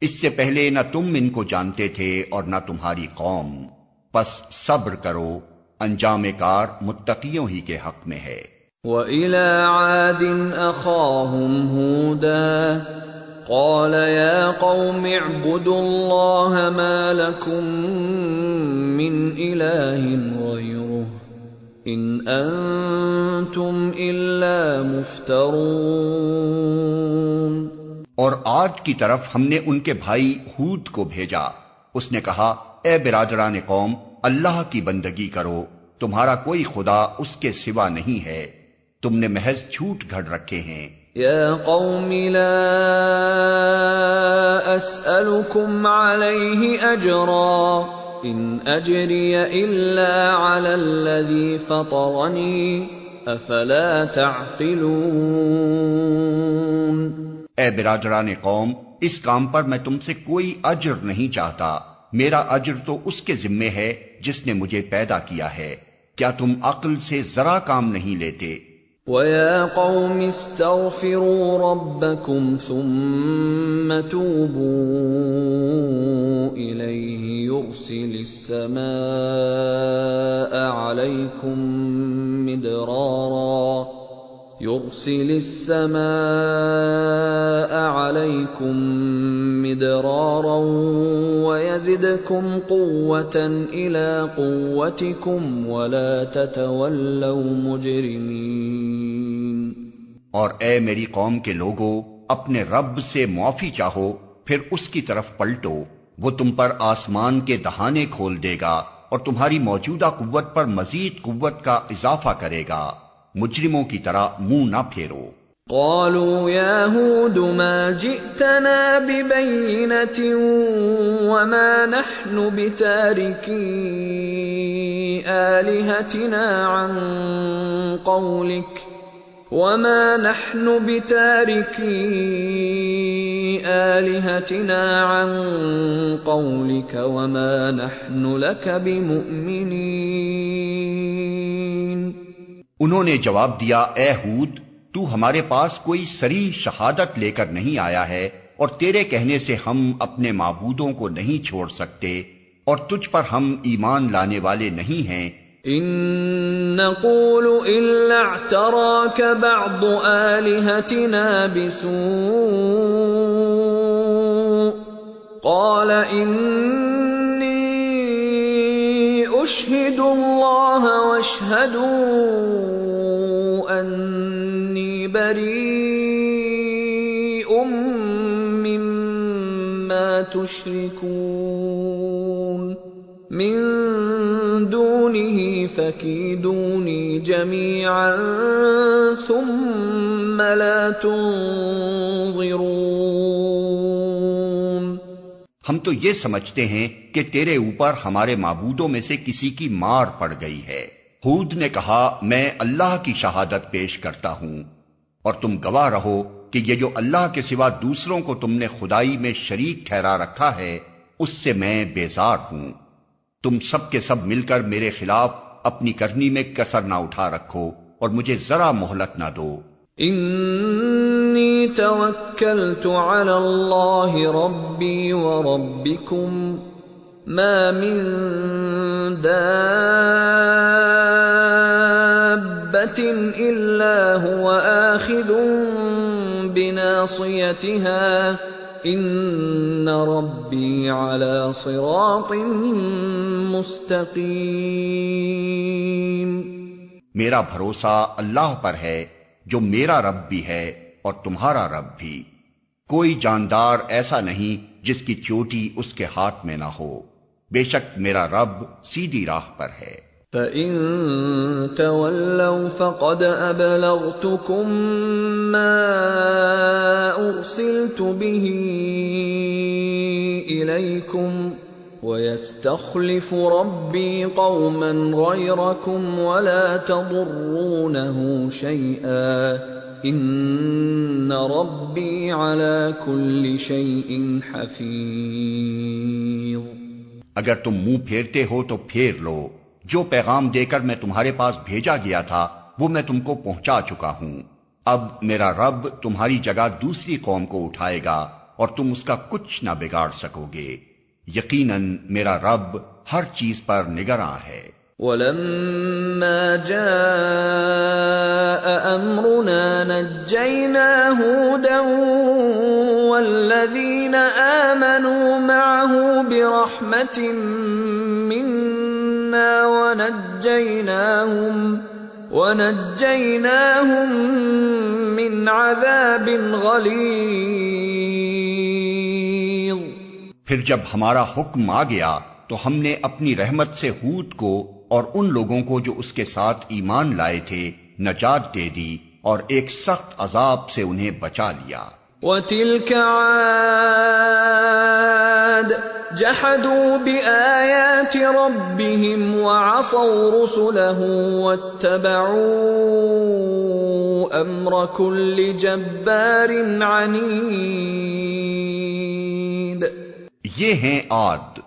S2: اس سے پہلے نہ تم ان کو جانتے تھے اور نہ تمہاری قوم، پس صبر کرو، انجام کار متقیوں ہی کے حق میں ہے۔
S1: وَإِلَىٰ عَادٍ أَخَاهُمْ هُودًا قال يا قوم اعبدوا الله ما لكم من إله غيره إن أنتم إلا مفترون۔
S2: اور عاد کی طرف ہم نے ان کے بھائی ہود کو بھیجا، اس نے کہا اے برادران قوم اللہ کی بندگی کرو، تمہارا کوئی خدا اس کے سوا نہیں ہے، تم نے محض جھوٹ گھڑ رکھے ہیں۔
S1: یا قوم لا اسألكم علیہ اجرا ان اجری الا علی الذی فطرنی افلا تعقلون۔
S2: اے برادران قوم اس کام پر میں تم سے کوئی اجر نہیں چاہتا، میرا اجر تو اس کے ذمے ہے جس نے مجھے پیدا کیا ہے، کیا تم عقل سے ذرا کام نہیں لیتے؟
S1: وَيَا قَوْمِ اسْتَغْفِرُوا رَبَّكُمْ ثُمَّ تُوبُوا إِلَيْهِ يُرْسِلِ السَّمَاءَ عَلَيْكُمْ مِدْرَارًا وَيَزِدْكُمْ قُوَّةً إِلَىٰ قُوَّتِكُمْ وَلَا تَتَوَلَّوْا مُجْرِمِينَ۔
S2: اور اے میری قوم کے لوگو، اپنے رب سے معافی چاہو پھر اس کی طرف پلٹو، وہ تم پر آسمان کے دہانے کھول دے گا اور تمہاری موجودہ قوت پر مزید قوت کا اضافہ کرے گا۔ مجرموں کی طرح منہ نہ پھیرو۔
S1: قالوا يا هود ما جئتنا ببينة وما نحن بتاركي آلهتنا عن قولك وما نحن لك بمؤمنين۔
S2: انہوں نے جواب دیا، اے ہود، تو ہمارے پاس کوئی صریح شہادت لے کر نہیں آیا ہے، اور تیرے کہنے سے ہم اپنے معبودوں کو نہیں چھوڑ سکتے، اور تجھ پر ہم ایمان لانے والے نہیں ہیں۔
S1: ان نقول الا اعتراك بعض آلهتنا بسوء قال انی اشهد الله واشهدوا انی بریء مما تشركون من دونه فكيدوني جميعا ثم لا تنظرون۔
S2: ہم تو یہ سمجھتے ہیں کہ تیرے اوپر ہمارے معبودوں میں سے کسی کی مار پڑ گئی ہے۔ ہود نے کہا، میں اللہ کی شہادت پیش کرتا ہوں اور تم گواہ رہو کہ یہ جو اللہ کے سوا دوسروں کو تم نے خدائی میں شریک ٹھہرا رکھا ہے اس سے میں بیزار ہوں۔ تم سب کے سب مل کر میرے خلاف اپنی کرنی میں کسر نہ اٹھا رکھو اور مجھے ذرا مہلت نہ دو۔
S1: انی توکلت علی اللہ ربی وربکم ما من دابۃ الا هو آخذ بناصیتها ان ربی علی صراط مستقیم۔
S2: میرا بھروسہ اللہ پر ہے جو میرا رب بھی ہے اور تمہارا رب بھی۔ کوئی جاندار ایسا نہیں جس کی چوٹی اس کے ہاتھ میں نہ ہو، بے شک میرا رب سیدھی راہ پر ہے۔
S1: فَإِن تَوَلَّوْا فَقَدْ أَبْلَغْتُكُم مَّا أُرْسِلْتُ بِهِ إِلَيْكُمْ وَيَسْتَخْلِفُ رَبِّي قَوْمًا غَيْرَكُمْ وَلَا تَضُرُّونَهُ شَيْئًا إِنَّ رَبِّي عَلَى كُلِّ شَيْءٍ حَفِيظٌ۔
S2: اگر تم منہ پھیرتے ہو تو پھیر لو، جو پیغام دے کر میں تمہارے پاس بھیجا گیا تھا وہ میں تم کو پہنچا چکا ہوں۔ اب میرا رب تمہاری جگہ دوسری قوم کو اٹھائے گا اور تم اس کا کچھ نہ بگاڑ سکو گے۔ یقیناً میرا رب ہر چیز پر نگراں ہے۔
S1: وَلَمَّا جَاءَ أَمْرُنَا نَجَّيْنَا هُودًا وَالَّذِينَ آمَنُوا مَعَهُ بِرَحْمَةٍ مِنَّا وَنَجَّيْنَاهُمْ مِنْ عَذَابٍ غَلِيظٍ۔
S2: پھر جب ہمارا حکم آ گیا تو ہم نے اپنی رحمت سے ہود کو اور ان لوگوں کو جو اس کے ساتھ ایمان لائے تھے نجات دے دی اور ایک سخت عذاب سے انہیں بچا لیا۔
S1: وَتِلْكَ عَادٌ جَحَدُوا بِآيَاتِ رَبِّهِمْ وَعَصَوْا رُسُلَهُ وَاتَّبَعُوا أَمْرَ كُلِّ جَبَّارٍ عَنِيدٍ۔
S2: یہ ہیں عاد،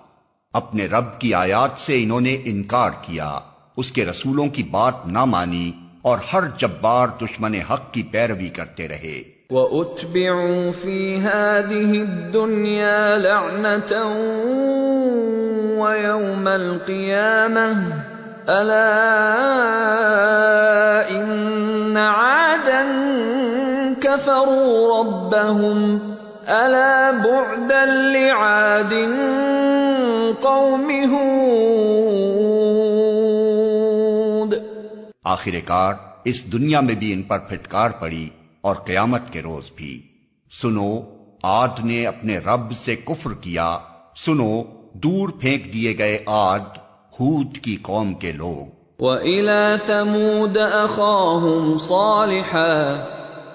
S2: اپنے رب کی آیات سے انہوں نے انکار کیا، اس کے رسولوں کی بات نہ مانی اور ہر جبار دشمن حق کی پیروی کرتے رہے۔
S1: وَأُتْبِعُوا فِي هَذِهِ الدُّنْيَا لَعْنَةً وَيَوْمَ الْقِيَامَةِ أَلَا إِنَّ عَادًا كَفَرُوا رَبَّهُمْ أَلَا بُعْدًا لِعَادٍ قَوْمِ هُودٍ۔
S2: آخر کار اس دنیا میں بھی ان پر پھٹکار پڑی اور قیامت کے روز بھی۔ سنو عاد نے اپنے رب سے کفر کیا، سنو دور پھینک دیے گئے عاد ہود کی قوم کے لوگ۔
S1: وَإِلَى ثَمُودَ أَخَاهُمْ صَالِحًا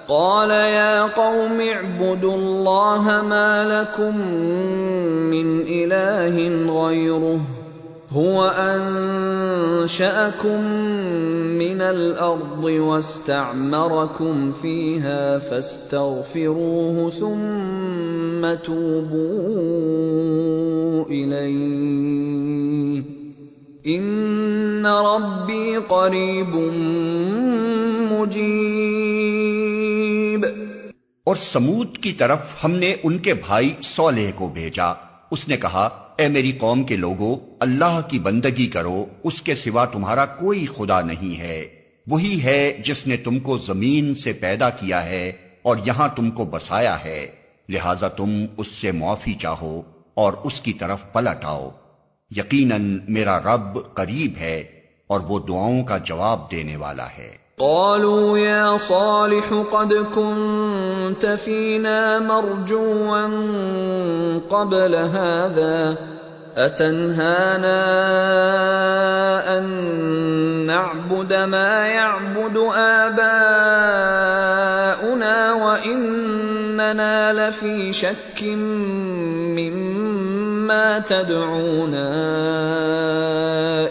S1: قَالَ يَا قَوْمِ اعْبُدُوا اللَّهَ مَا لَكُمْ مِنْ إِلَٰهٍ غَيْرُهُ هُوَ أَنشَأَكُم مِّنَ الْأَرْضِ وَاسْتَعْمَرَكُمْ فِيهَا فَاسْتَغْفِرُوهُ ثُمَّ تُوبُوا إِلَيْهِ إِنَّ رَبِّي قَرِيبٌ مُّجِيبٌ۔
S2: اور سمود کی طرف ہم نے ان کے بھائی صالح کو بھیجا، اس نے کہا اے میری قوم کے لوگو، اللہ کی بندگی کرو، اس کے سوا تمہارا کوئی خدا نہیں ہے، وہی ہے جس نے تم کو زمین سے پیدا کیا ہے اور یہاں تم کو بسایا ہے، لہذا تم اس سے معافی چاہو اور اس کی طرف پلٹ آؤ، یقیناً میرا رب قریب ہے اور وہ دعاؤں کا جواب دینے والا ہے۔
S1: قالوا يا صالح قد كنت فينا مرجوا قبل هذا أتنهانا أن نعبد ما يعبد آباؤنا وإننا لفي شك مما تدعونا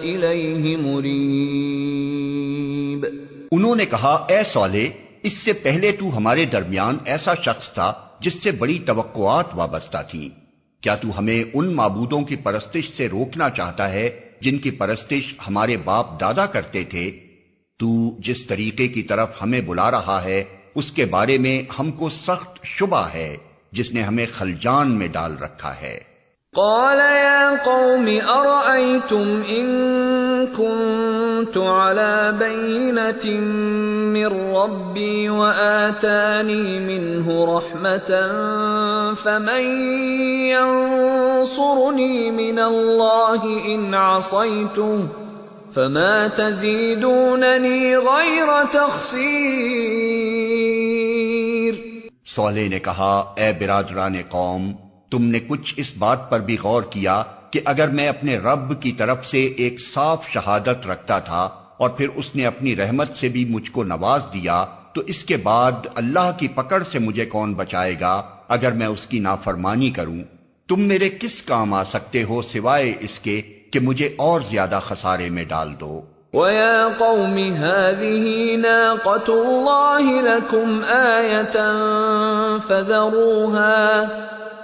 S1: إليه مريب۔
S2: انہوں نے کہا اے صالح، اس سے پہلے تو ہمارے درمیان ایسا شخص تھا جس سے بڑی توقعات وابستہ تھیں، کیا تو ہمیں ان معبودوں کی پرستش سے روکنا چاہتا ہے جن کی پرستش ہمارے باپ دادا کرتے تھے؟ تو جس طریقے کی طرف ہمیں بلا رہا ہے اس کے بارے میں ہم کو سخت شبہ ہے جس نے ہمیں خلجان میں ڈال رکھا ہے۔
S1: قال يا قوم أرأيتم إن كنت على بينة من ربي وآتاني منه رحمة فمن ينصرني من الله إن عصيته فما تزيدونني غير تخسير۔
S2: صالح نے کہا اے برادران قوم، تم نے کچھ اس بات پر بھی غور کیا کہ اگر میں اپنے رب کی طرف سے ایک صاف شہادت رکھتا تھا اور پھر اس نے اپنی رحمت سے بھی مجھ کو نواز دیا تو اس کے بعد اللہ کی پکڑ سے مجھے کون بچائے گا اگر میں اس کی نافرمانی کروں؟ تم میرے کس کام آ سکتے ہو سوائے اس کے کہ مجھے اور زیادہ خسارے میں ڈال دو۔
S1: وَيَا قَوْمِ هَٰذِهِ نَاقَةُ اللَّهِ لَكُمْ آيَةً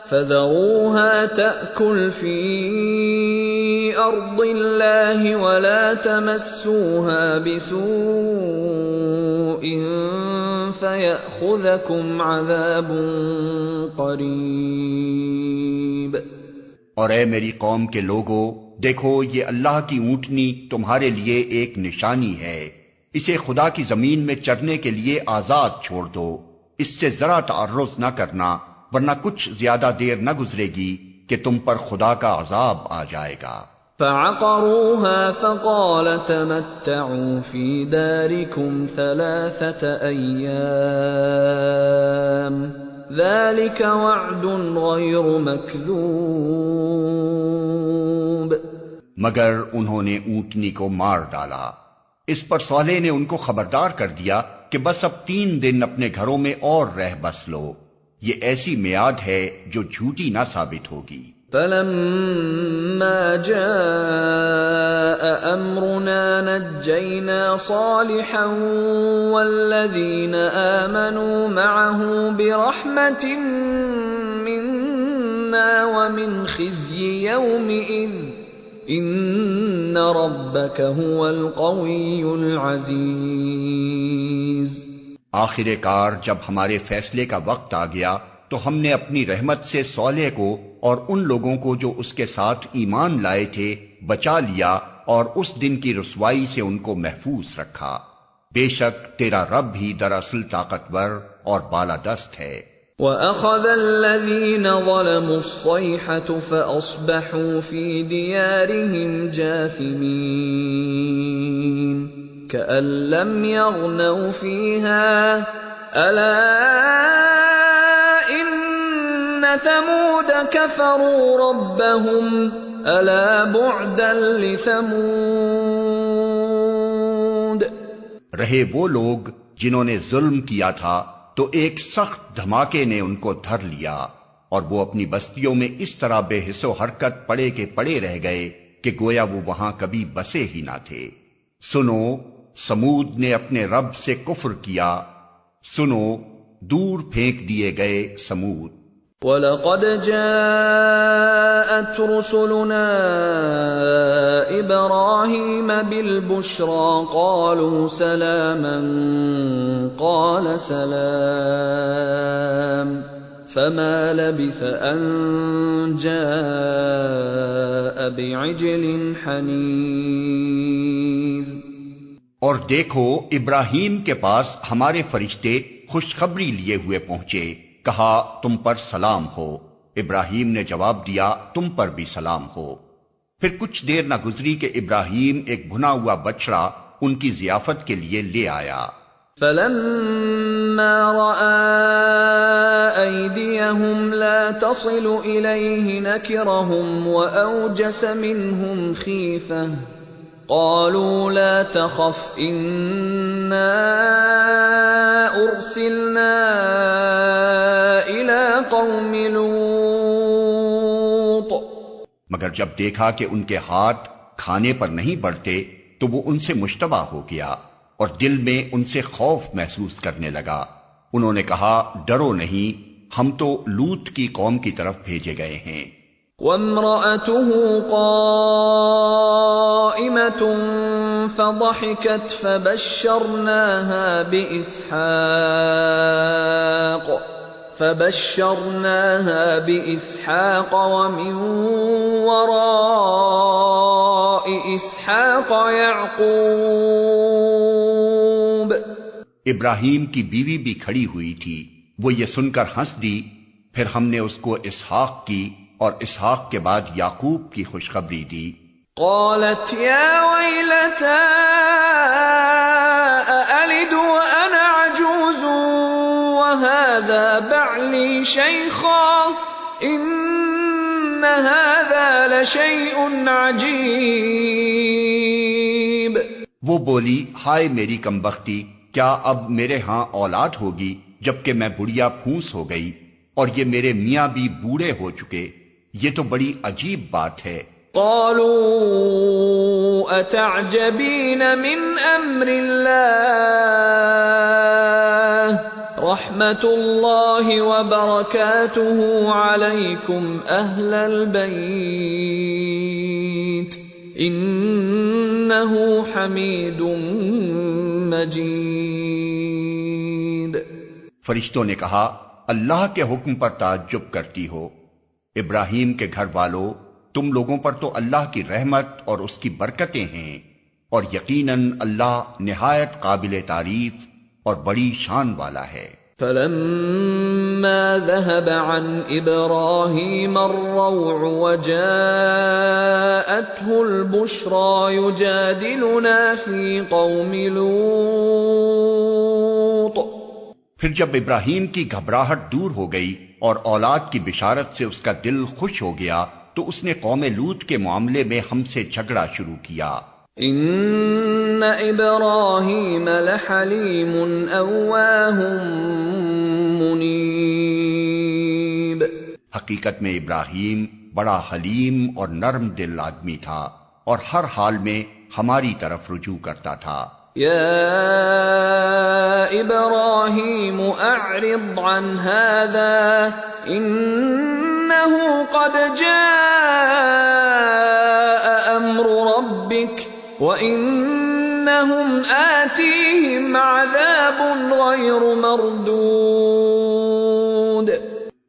S1: فَذَرُوهَا تَأْكُلْ فِي أَرْضِ اللَّهِ وَلَا تَمَسُّوهَا بِسُوءٍ فَيَأْخُذَكُمْ عَذَابٌ قَرِيبٌ۔
S2: اور اے میری قوم کے لوگو، دیکھو یہ اللہ کی اونٹنی تمہارے لیے ایک نشانی ہے، اسے خدا کی زمین میں چرنے کے لیے آزاد چھوڑ دو، اس سے ذرا تعرض نہ کرنا ورنہ کچھ زیادہ دیر نہ گزرے گی کہ تم پر خدا کا عذاب آ جائے گا۔
S1: فَعَقَرُوهَا فَقَالَ تَمَتَّعُوا فِي دَارِكُمْ 3 أَيَّامٍ ذَلِكَ وَعْدٌ غَيْرُ مَكْذُوبٍ۔
S2: مگر انہوں نے اونٹنی کو مار ڈالا۔ اس پر صالح نے ان کو خبردار کر دیا کہ بس اب 3 دن اپنے گھروں میں اور رہ بس لو، یہ ایسی میعاد ہے جو جھوٹی نہ ثابت ہوگی۔
S1: فَلَمَّا جَاءَ أَمْرُنَا نَجَّيْنَا صَالِحًا وَالَّذِينَ آمَنُوا مَعَهُ بِرَحْمَةٍ مِنَّا وَمِنْ خِزْيِ يَوْمِئِذٍ إِنَّ رَبَّكَ هُوَ الْقَوِيُّ الْعَزِيزُ۔
S2: آخر کار جب ہمارے فیصلے کا وقت آ گیا تو ہم نے اپنی رحمت سے صالح کو اور ان لوگوں کو جو اس کے ساتھ ایمان لائے تھے بچا لیا اور اس دن کی رسوائی سے ان کو محفوظ رکھا۔ بے شک تیرا رب ہی دراصل طاقتور اور بالادست ہے۔
S1: وَأَخَذَ الَّذِينَ ظَلَمُوا الصَّيْحَةُ فَأَصْبَحُوا فِي دِيَارِهِمْ جَاثِمِينَ كَأَن لَّمْ يَغْنَوْا فِيهَا أَلَا ثمود كفروا ربهم ألا بعدا لثمود.
S2: رہے وہ لوگ جنہوں نے ظلم کیا تھا تو ایک سخت دھماکے نے ان کو دھر لیا اور وہ اپنی بستیوں میں اس طرح بے حس و حرکت پڑے کے پڑے رہ گئے کہ گویا وہ وہاں کبھی بسے ہی نہ تھے. سنو، سمود نے اپنے رب سے کفر کیا، سنو، دور پھینک دیے گئے سمود.
S1: وَلَقَدْ جَاءَتْ رُسُلُنَا إِبْرَاهِيمَ بِالْبُشْرَى قَالُوا سَلَامًا قَالَ سَلَامٌ فَمَا لَبِثَ أَن جَاءَ بِعِجْلٍ حَنِيذٍ.
S2: اور دیکھو، ابراہیم کے پاس ہمارے فرشتے خوشخبری لیے ہوئے پہنچے، کہا تم پر سلام ہو. ابراہیم نے جواب دیا تم پر بھی سلام ہو. پھر کچھ دیر نہ گزری کہ ابراہیم ایک بھنا ہوا بچڑا ان کی ضیافت کے لیے لے آیا.
S1: فَلَمَّا رَأَى أَيْدِيَهُمْ لَا تَصِلُ إِلَيْهِ نَكِرَهُمْ وَأَوْجَسَ مِنْهُمْ خِيفَةً قَالُوا لَا تَخَفْ إِنَّا أُرْسِلْنَا إِلَى قَوْمِ لُوطٍ.
S2: مگر جب دیکھا کہ ان کے ہاتھ کھانے پر نہیں بڑھتے تو وہ ان سے مشتبہ ہو گیا اور دل میں ان سے خوف محسوس کرنے لگا. انہوں نے کہا ڈرو نہیں، ہم تو لوط کی قوم کی طرف بھیجے گئے ہیں.
S1: وَامْرَأَتُهُ قَائِمَةٌ فَضَحِكَتْ فَبَشَّرْنَاهَا بِإِسْحَاقَ وَمِن وَرَاءِ إِسْحَاقَ يَعْقُوبَ.
S2: ابراہیم کی بیوی بھی کھڑی ہوئی تھی، وہ یہ سن کر ہنس دی. پھر ہم نے اس کو اسحاق کی اور اسحاق کے بعد یعقوب کی خوشخبری دی.
S1: قالت يا ويلتى أألد وأنا عجوز وهذا بعلي شيخا إن هذا لشيء عجيب.
S2: وہ بولی ہائے میری کمبختی، کیا اب میرے ہاں اولاد ہوگی جبکہ میں بڑھیا پھونس ہو گئی اور یہ میرے میاں بھی بوڑھے ہو چکے؟ یہ تو بڑی عجیب بات ہے.
S1: قالوا أتعجبين من أمر الله رحمة الله وبركاته عليكم أهل البيت إنه حميد مجيد.
S2: فرشتوں نے کہا اللہ کے حکم پر تعجب کرتی ہو. ابراہیم کے گھر والوں، تم لوگوں پر تو اللہ کی رحمت اور اس کی برکتیں ہیں، اور یقیناً اللہ نہایت قابل تعریف اور بڑی شان والا ہے.
S1: فَلَمَّا ذَهَبَ عَنْ إِبْرَاهِيمَ الرَّوْعُ وَجَاءَتْهُ الْبُشْرَى يُجَادِلُنَا فِي قَوْمِ لُوطٍ.
S2: پھر جب ابراہیم کی گھبراہٹ دور ہو گئی اور اولاد کی بشارت سے اس کا دل خوش ہو گیا تو اس نے قوم لوط کے معاملے میں ہم سے جھگڑا شروع کیا.
S1: ان ابراہیم لحلیم اواہ منیب.
S2: حقیقت میں ابراہیم بڑا حلیم اور نرم دل آدمی تھا اور ہر حال میں ہماری طرف رجوع کرتا تھا.
S1: یا ابراہیم اعرض عن هذا انه قد جاء امر ربك وانهم آتيهم عذاب غير مردود.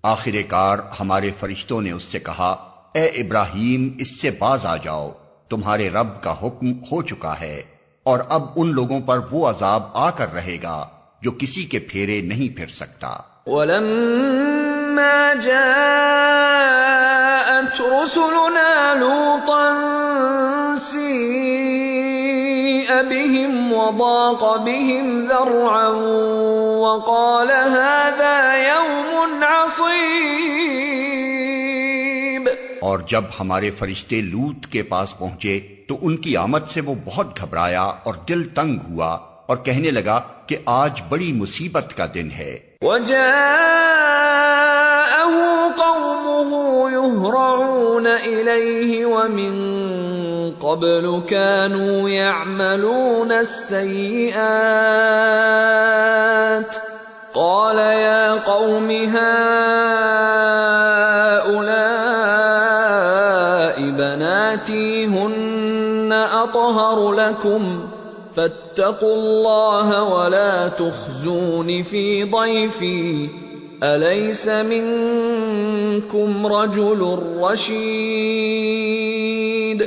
S2: آخر کار ہمارے فرشتوں نے اس سے کہا اے ابراہیم اس سے باز آ جاؤ، تمہارے رب کا حکم ہو چکا ہے اور اب ان لوگوں پر وہ عذاب آ کر رہے گا جو کسی کے پھیرے نہیں پھر سکتا.
S1: وَلَمَّا جَاءَتْ رُسُلُنَا لُوطًا سِيءَ بهم وضاق بهم ذرعا وقال هذا يوم عصيب۔
S2: اور جب ہمارے فرشتے لوط کے پاس پہنچے تو ان کی آمد سے وہ بہت گھبرایا اور دل تنگ ہوا اور کہنے لگا کہ آج بڑی مصیبت کا دن ہے۔
S1: وجاءه قومه يهرعون إليه ومن قبل كانوا يعملون السيئات قال يا قوم هؤلاء بناتي هن أطهر لكم فاتقوا الله ولا تخزون في ضيفي أليس منكم رجل رشيد۔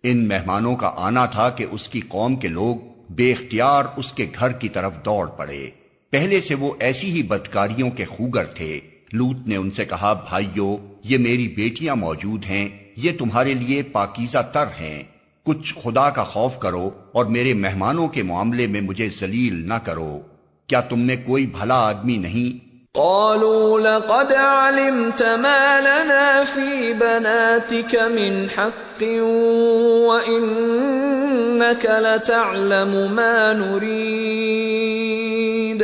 S2: ان مہمانوں کا آنا تھا کہ اس کی قوم کے لوگ بے اختیار اس کے گھر کی طرف دوڑ پڑے۔ پہلے سے وہ ایسی ہی بدکاریوں کے خوگر تھے۔ لوط نے ان سے کہا، بھائیو، یہ میری بیٹیاں موجود ہیں، یہ تمہارے لیے پاکیزہ تر ہیں، کچھ خدا کا خوف کرو اور میرے مہمانوں کے معاملے میں مجھے ذلیل نہ کرو۔ کیا تم میں کوئی بھلا آدمی نہیں؟
S1: قالوا لقد علمت ما لنا في بناتك من حق وإنك لتعلم ما نريد۔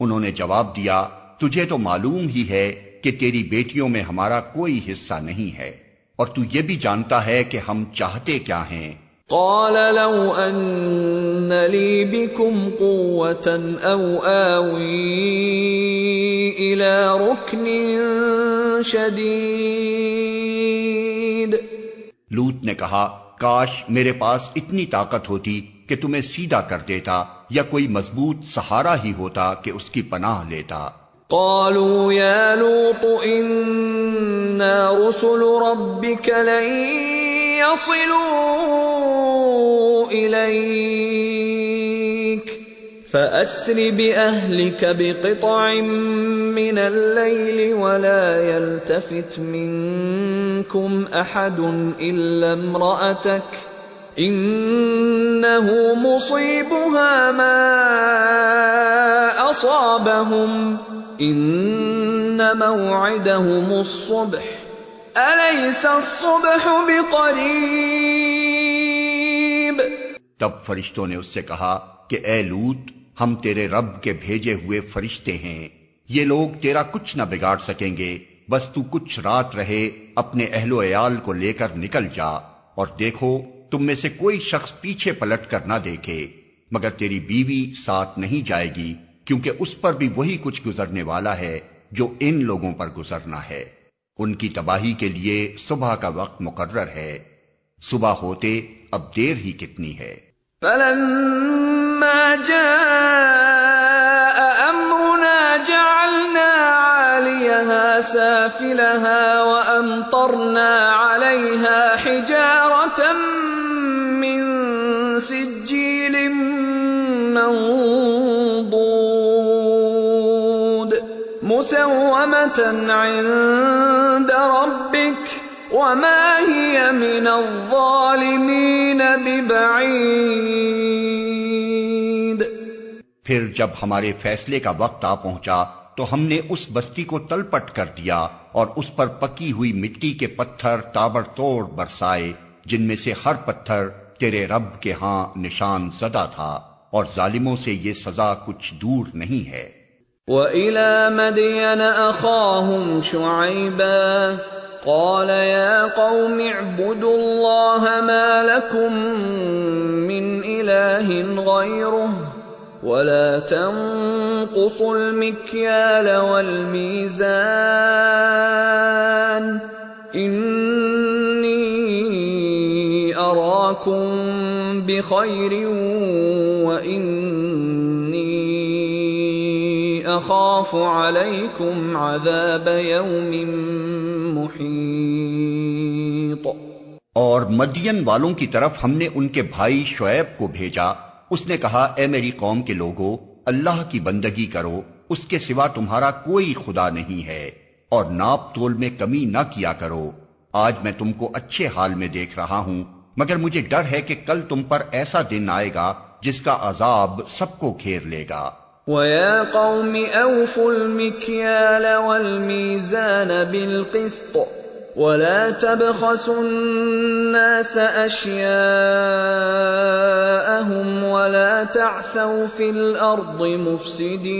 S2: انہوں نے جواب دیا، تجھے تو معلوم ہی ہے کہ تیری بیٹیوں میں ہمارا کوئی حصہ نہیں ہے، اور تو یہ بھی جانتا ہے کہ ہم چاہتے کیا ہیں۔
S1: قال لو ان لي بكم قوة او آوي الى ركن شديد۔
S2: لوط نے کہا، کاش میرے پاس اتنی طاقت ہوتی کہ تمہیں سیدھا کر دیتا، یا کوئی مضبوط سہارا ہی ہوتا کہ اس کی پناہ لیتا۔
S1: قالوا يا لوط إنا رسل ربك لن يصلوا إليك فأسر بأهلك بقطع من الليل ولا يلتفت منكم أحد إلا امرأتك إنه مصيبها ما أصابهم إن موعدهم الصبح أليس الصبح بقريب۔
S2: تب فرشتوں نے اس سے کہا کہ اے لوط، ہم تیرے رب کے بھیجے ہوئے فرشتے ہیں، یہ لوگ تیرا کچھ نہ بگاڑ سکیں گے، بس تو کچھ رات رہے، اپنے اہل و عیال کو لے کر نکل جا، اور دیکھو تم میں سے کوئی شخص پیچھے پلٹ کر نہ دیکھے، مگر تیری بیوی ساتھ نہیں جائے گی، کیونکہ اس پر بھی وہی کچھ گزرنے والا ہے جو ان لوگوں پر گزرنا ہے۔ ان کی تباہی کے لیے صبح کا وقت مقرر ہے، صبح ہوتے اب دیر ہی کتنی ہے۔
S1: فلما جاء امرنا جعلنا عاليها سافلها وامطرنا عليها حجارة من سجيل منضود مسومة عند ربك وما هي من الظالمين ببعيد۔
S2: پھر جب ہمارے فیصلے کا وقت آ پہنچا تو ہم نے اس بستی کو تلپٹ کر دیا اور اس پر پکی ہوئی مٹی کے پتھر تابڑ توڑ برسائے، جن میں سے ہر پتھر تیرے رب کے ہاں نشان زدہ تھا، اور ظالموں سے یہ سزا کچھ دور نہیں ہے۔
S1: وَإِلَى مَدْيَنَ أَخَاهُمْ شُعَيْبًا قَالَ يَا قَوْمِ اعْبُدُوا اللَّهَ مَا لَكُمْ مِنْ إِلَٰهٍ غَيْرُهُ وَلَا تَنقُصُوا الْمِكْيَالَ وَالْمِيزَانَ إِنِّي أَرَاكُمْ بِخَيْرٍ وَإِنِّي أَخَافُ عَلَيْكُمْ عَذَابَ يَوْمٍ محیط۔
S2: اور مدین والوں کی طرف ہم نے ان کے بھائی شعیب کو بھیجا۔ اس نے کہا، اے میری قوم کے لوگو، اللہ کی بندگی کرو، اس کے سوا تمہارا کوئی خدا نہیں ہے، اور ناپ تول میں کمی نہ کیا کرو۔ آج میں تم کو اچھے حال میں دیکھ رہا ہوں، مگر مجھے ڈر ہے کہ کل تم پر ایسا دن آئے گا جس کا عذاب سب کو گھیر لے گا۔
S1: وَيَا قَوْمِ أَوْفُوا الْمِكْيَالَ وَالْمِيزَانَ بِالْقِسْطِ وَلَا تَبْخَسُوا النَّاسَ أَشْيَاءَهُمْ وَلَا تَعْثَوْا فِي الْأَرْضِ مُفْسِدِينَ۔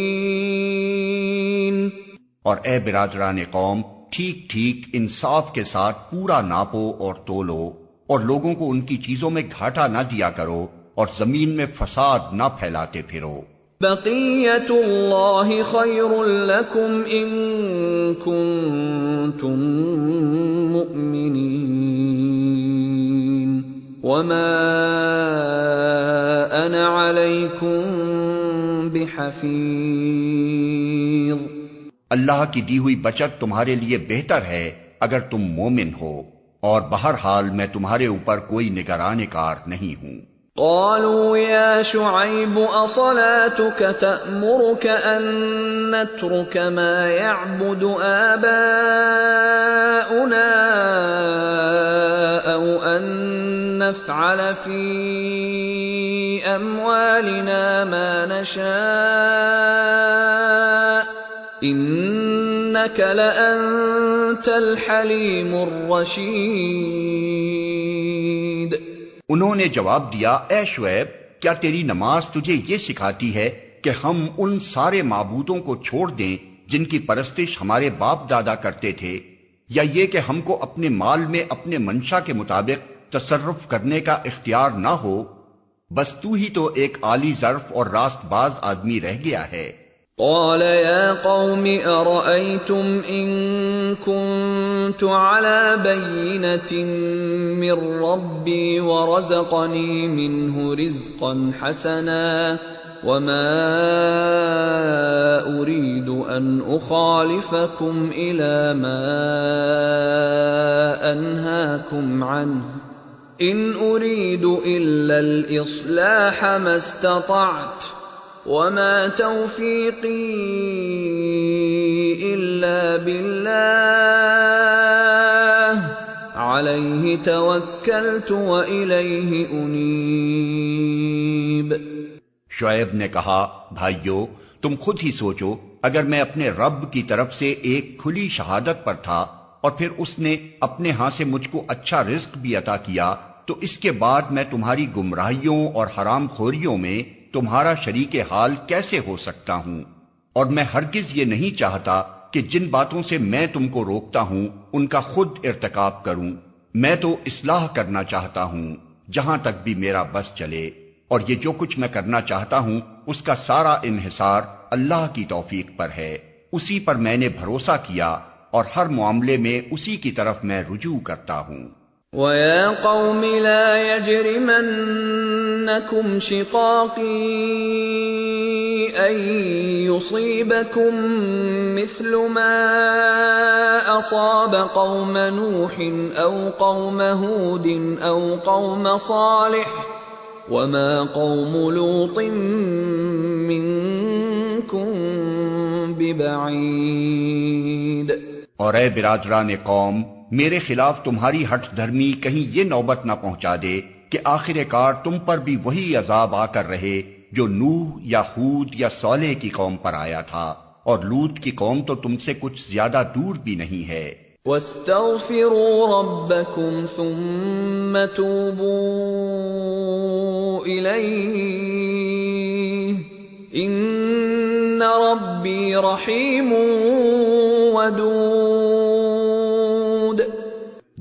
S2: اور اے برادران قوم، ٹھیک ٹھیک انصاف کے ساتھ پورا ناپو اور تولو، اور لوگوں کو ان کی چیزوں میں گھاٹا نہ دیا کرو اور زمین میں فساد نہ پھیلاتے پھرو۔
S1: بقیت اللہ خیر لکم ان کنتم مؤمنین وما انا علیکم بحفیظ۔
S2: اللہ کی دی ہوئی بچت تمہارے لیے بہتر ہے اگر تم مومن ہو، اور بہرحال میں تمہارے اوپر کوئی نگران کار نہیں ہوں۔
S1: قالوا يا شعيب أصلاتك تأمرك أن نترك ما يعبد آباؤنا أو أن نفعل في أموالنا ما نشاء إنك لأنت الحليم الرشيد۔
S2: انہوں نے جواب دیا، اے شعیب، کیا تیری نماز تجھے یہ سکھاتی ہے کہ ہم ان سارے معبودوں کو چھوڑ دیں جن کی پرستش ہمارے باپ دادا کرتے تھے، یا یہ کہ ہم کو اپنے مال میں اپنے منشا کے مطابق تصرف کرنے کا اختیار نہ ہو؟ بس تو ہی تو ایک عالی ظرف اور راست باز آدمی رہ گیا ہے۔
S1: قال يا قوم أرأيتم إن كنت على بينة من ربي ورزقني منه رزقا حسنا وما أريد أن أخالفكم إلى ما أنهاكم عنه إن أريد إلا الإصلاح ما استطعت وما توفيقي إلا بالله عليه توكلت وإليه أنيب۔
S2: شعیب نے کہا، بھائیو، تم خود ہی سوچو، اگر میں اپنے رب کی طرف سے ایک کھلی شہادت پر تھا اور پھر اس نے اپنے ہاں سے مجھ کو اچھا رزق بھی عطا کیا، تو اس کے بعد میں تمہاری گمراہیوں اور حرام خوریوں میں تمہارا شریک حال کیسے ہو سکتا ہوں؟ اور میں ہرگز یہ نہیں چاہتا کہ جن باتوں سے میں تم کو روکتا ہوں ان کا خود ارتکاب کروں۔ میں تو اصلاح کرنا چاہتا ہوں جہاں تک بھی میرا بس چلے، اور یہ جو کچھ میں کرنا چاہتا ہوں اس کا سارا انحصار اللہ کی توفیق پر ہے۔ اسی پر میں نے بھروسہ کیا اور ہر معاملے میں اسی کی طرف میں رجوع کرتا ہوں۔
S1: وَيَا قَوْمِ لَا يَجْرِمَنَّكُمْ شِقَاقِي أَن يُصِيبَكُم مِّثْلُ مَا أَصَابَ قَوْمَ نُوحٍ أَوْ قَوْمَ هُودٍ أَوْ قَوْمَ صَالِحٍ وَمَا قَوْمُ لُوطٍ مِّنكُم بِبَعِيدٍ۔
S2: اور اے برادران قوم، میرے خلاف تمہاری ہٹ دھرمی کہیں یہ نوبت نہ پہنچا دے کہ آخر کار تم پر بھی وہی عذاب آ کر رہے جو نوح یا ہود یا صالح کی قوم پر آیا تھا، اور لوط کی قوم تو تم سے کچھ زیادہ دور بھی نہیں ہے۔
S1: وَاسْتَغْفِرُوا رَبَّكُمْ ثُمَّ تُوبُوا إِلَيْهِ إِنَّ رَبِّي رَحِيمٌ وَدُودٌ۔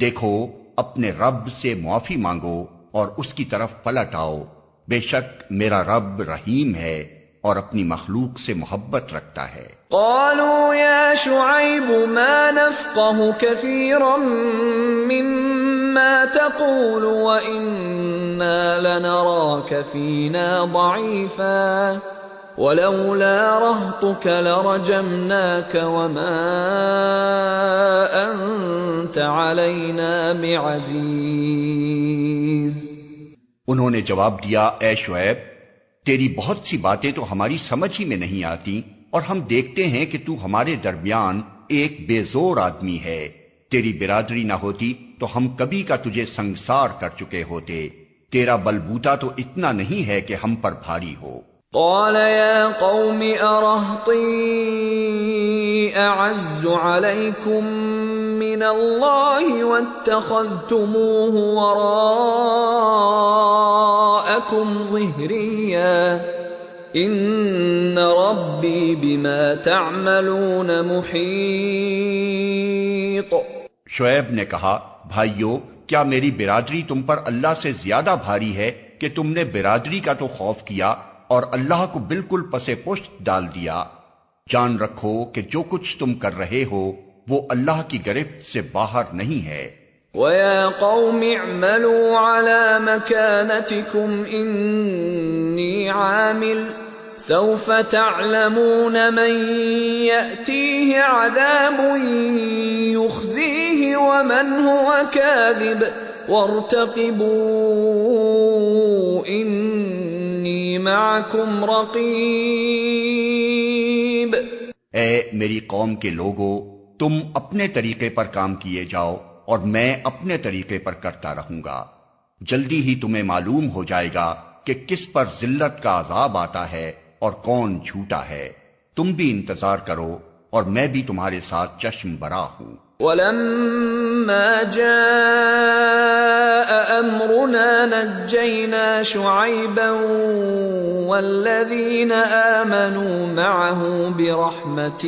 S2: دیکھو، اپنے رب سے معافی مانگو اور اس کی طرف پلٹ آؤ، بے شک میرا رب رحیم ہے اور اپنی مخلوق سے محبت رکھتا ہے۔
S1: قالوا يا شعيب ما نفقه كثيرا مما تقول وإنا لنراك فينا ضعيفا ولولا رهطك لرجمناك وما أنت علينا بعزيز۔
S2: انہوں نے جواب دیا، اے شعیب، تیری بہت سی باتیں تو ہماری سمجھ ہی میں نہیں آتی، اور ہم دیکھتے ہیں کہ تو ہمارے درمیان ایک بے زور آدمی ہے۔ تیری برادری نہ ہوتی تو ہم کبھی کا تجھے سنگسار کر چکے ہوتے. تیرا بلبوتا تو اتنا نہیں ہے کہ ہم پر بھاری ہو.
S1: قال يا قوم أرهطي أعز عليكم من الله واتخذتموه وراءكم ظهريا إن ربي بما تعملون محيط.
S2: شعیب نے کہا، بھائیو، کیا میری برادری تم پر اللہ سے زیادہ بھاری ہے کہ تم نے برادری کا تو خوف کیا اور اللہ کو بالکل پسے پشت ڈال دیا؟ جان رکھو کہ جو کچھ تم کر رہے ہو وہ اللہ کی گرفت سے باہر نہیں ہے.
S1: وَيَا قَوْمِ اعْمَلُوا عَلَى مَكَانَتِكُمْ إِنِّي عَامِلٌ سَوْفَ تَعْلَمُونَ مَنْ يَأْتِيهِ عَذَابٌ يُخْزِيهِ وَمَنْ هُوَ كَاذِبٌ وَارْتَقِبُوا إِنِّي مَعَكُمْ رَقِيبٌ.
S2: اے میری قوم کے لوگو، تم اپنے طریقے پر کام کیے جاؤ اور میں اپنے طریقے پر کرتا رہوں گا. جلدی ہی تمہیں معلوم ہو جائے گا کہ کس پر ذلت کا عذاب آتا ہے اور کون جھوٹا ہے. تم بھی انتظار کرو اور میں بھی تمہارے ساتھ چشم برا ہوں.
S1: وَلَمَّا جَاءَ أَمْرُنَا نَجَّيْنَا شُعَيْبًا وَالَّذِينَ آمَنُوا مَعَهُ بِرَحْمَةٍ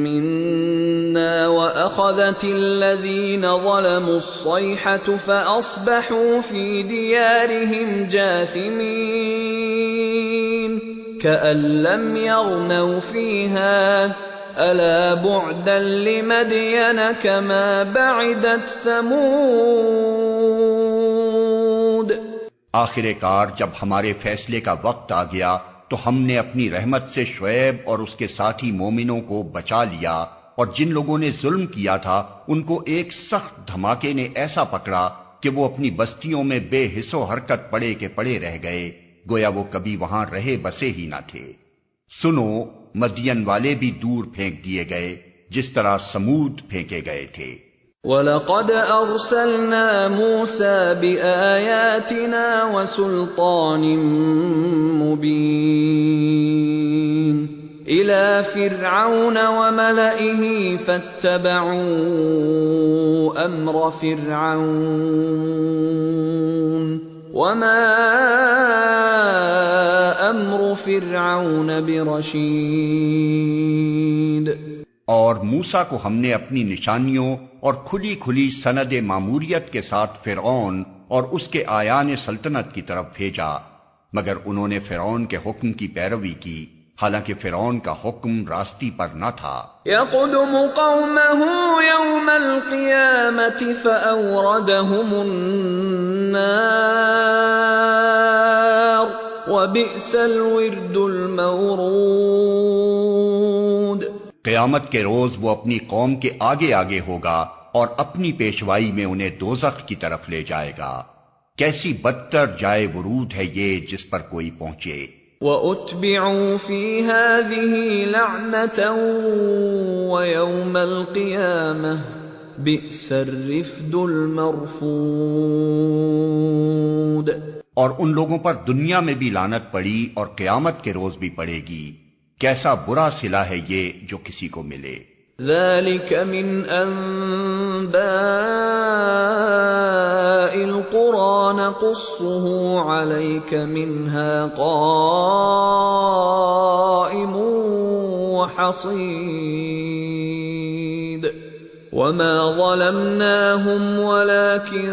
S1: مِنَّا وَأَخَذَتِ الَّذِينَ ظَلَمُوا الصَّيْحَةُ فَأَصْبَحُوا فِي دِيَارِهِمْ جَاثِمِينَ كَأَن لَّمْ يَغْنَوْا فِيهَا أَلَا بُعْدًا لِمَدْيَنَ كَمَا بَعِدَتْ ثَمُودُ.
S2: آخر کار جب ہمارے فیصلے کا وقت آ گیا تو ہم نے اپنی رحمت سے شعیب اور اس کے ساتھی مومنوں کو بچا لیا، اور جن لوگوں نے ظلم کیا تھا ان کو ایک سخت دھماکے نے ایسا پکڑا کہ وہ اپنی بستیوں میں بے حس و حرکت پڑے کے پڑے رہ گئے، گویا وہ کبھی وہاں رہے بسے ہی نہ تھے. سنو، مدین والے بھی دور پھینک دیے گئے جس طرح سمود پھینکے گئے تھے.
S1: وَلَقَدْ أَرْسَلْنَا مُوسَى بِآيَاتِنَا وَسُلْطَانٍ مُبِينٍ إِلَى فِرْعَوْنَ وَمَلَئِهِ فَاتَّبَعُوا أَمْرَ فِرْعَوْنَ وَمَا أَمْرُ فِرْعَوْنَ بِرَشِيدٍ.
S2: اور موسیٰ کو ہم نے اپنی نشانیوں اور کھلی کھلی سند ماموریت کے ساتھ فرعون اور اس کے آیان سلطنت کی طرف بھیجا، مگر انہوں نے فرعون کے حکم کی پیروی کی، حالانکہ فرعون کا حکم راستی پر نہ تھا.
S1: يَقْدُمُ قَوْمَهُ يَوْمَ الْقِيَامَةِ فَأَوْرَدَهُمُ النَّارَ وَبِئْسَ الْوِرْدُ الْمَوْرُودُ.
S2: قیامت کے روز وہ اپنی قوم کے آگے آگے ہوگا اور اپنی پیشوائی میں انہیں دوزخ کی طرف لے جائے گا. کیسی بدتر جائے ورود ہے یہ جس پر کوئی پہنچے.
S1: وَأُتْبِعُوا فِي هَذِهِ لَعْنَةً وَيَوْمَ الْقِيَامَةِ بِئْسَ الرِّفْدُ الْمَرْفُودُ.
S2: اور ان لوگوں پر دنیا میں بھی لعنت پڑی اور قیامت کے روز بھی پڑے گی. کیسا برا صلہ ہے یہ جو کسی کو ملے.
S1: ذَلِكَ مِنْ أَنْبَاءِ الْقُرَىٰ نَقُصُّهُ عَلَيْكَ مِنْهَا قَائِمٌ وَحَصِيدٌ. وَمَا ظَلَمْنَاهُمْ وَلَكِنْ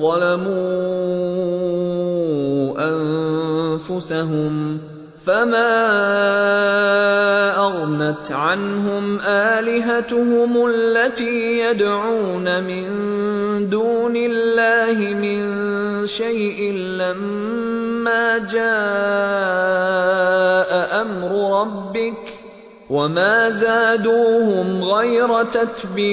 S1: ظَلَمُوا أَنفُسَهُمْ فَمَا أَغْنَتْ عَنْهُمْ آلِهَتُهُمُ الَّتِي يَدْعُونَ مِن دُونِ اللَّهِ مِن شَيْءٍ لَّمَّا جَاءَ أَمْرُ رَبِّكَ وَمَا زَادُوهُمْ غَيْرَ تَتْبِيبٍ.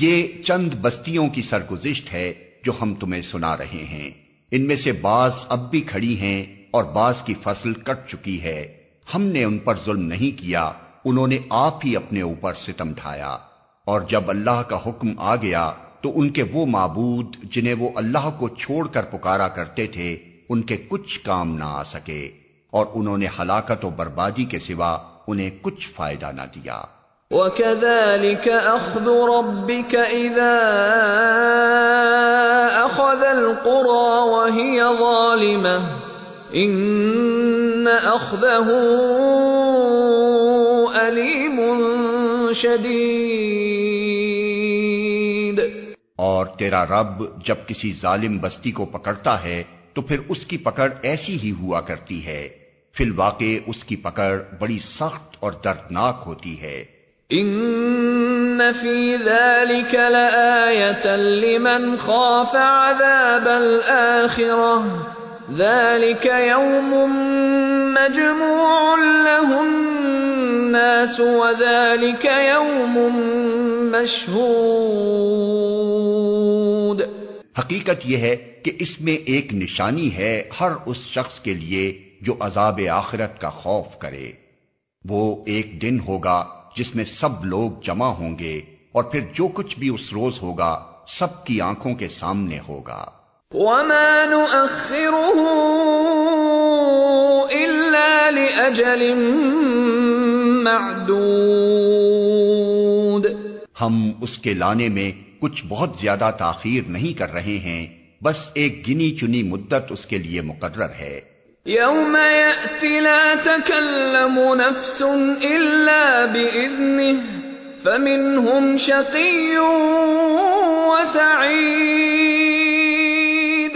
S2: یہ چند بستیوں کی سرگزشت ہے جو ہم تمہیں سنا رہے ہیں. ان میں سے بعض اب بھی کھڑی ہیں اور بعض کی فصل کٹ چکی ہے. ہم نے ان پر ظلم نہیں کیا انہوں نے آپ ہی اپنے اوپر ستم ڈھایا، اور جب اللہ کا حکم آ گیا تو ان کے وہ معبود جنہیں وہ اللہ کو چھوڑ کر پکارا کرتے تھے ان کے کچھ کام نہ آ سکے، اور انہوں نے ہلاکت و بربادی کے سوا انہیں کچھ فائدہ نہ دیا۔
S1: وَكَذَلِكَ أَخْذُ رَبِّكَ إِذَا أَخَذَ الْقُرَى وَهِيَ ظَالِمَةٌ إِنَّ أَخْذَهُ أَلِيمٌ شَدِيدٌ۔
S2: اور تیرا رب جب کسی ظالم بستی کو پکڑتا ہے تو پھر اس کی پکڑ ایسی ہی ہوا کرتی ہے، فی الواقع اس کی پکڑ بڑی سخت اور دردناک ہوتی ہے۔
S1: ان فی ذلک لآیۃ لمن خاف عذاب الآخرہ ذلک یوم مجموع له الناس وذلک یوم مشہود۔
S2: حقیقت یہ ہے کہ اس میں ایک نشانی ہے ہر اس شخص کے لیے جو عذاب آخرت کا خوف کرے۔ وہ ایک دن ہوگا جس میں سب لوگ جمع ہوں گے، اور پھر جو کچھ بھی اس روز ہوگا سب کی آنکھوں کے سامنے ہوگا۔
S1: وَمَا نُؤَخِّرُهُ إِلَّا لِأَجَلٍ مَّعْدُودٍ۔
S2: ہم اس کے لانے میں کچھ بہت زیادہ تاخیر نہیں کر رہے ہیں، بس ایک گنی چنی مدت اس کے لیے مقرر ہے۔
S1: يوم يأتي لا تكلم نفس إلا بإذنه فمنهم شقي وسعيد۔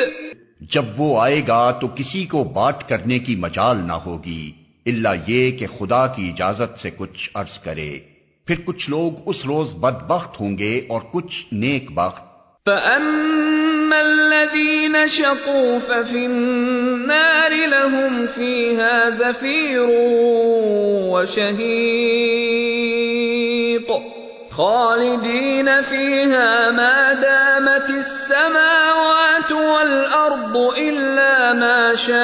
S2: جب وہ آئے گا تو کسی کو بات کرنے کی مجال نہ ہوگی الا یہ کہ خدا کی اجازت سے کچھ عرض کرے، پھر کچھ لوگ اس روز بدبخت ہوں گے اور کچھ نیک بخت۔
S1: فَأَمَّا الَّذِينَ شَقُوا فَفِي النَّارِ لَهُمْ فِيهَا زَفِيرٌ وَشَهِيقٌ خَالِدِينَ فِيهَا مَا دَامَتِ السَّمَاوَاتُ وَالْأَرْضُ إِلَّا مَا شَاءَ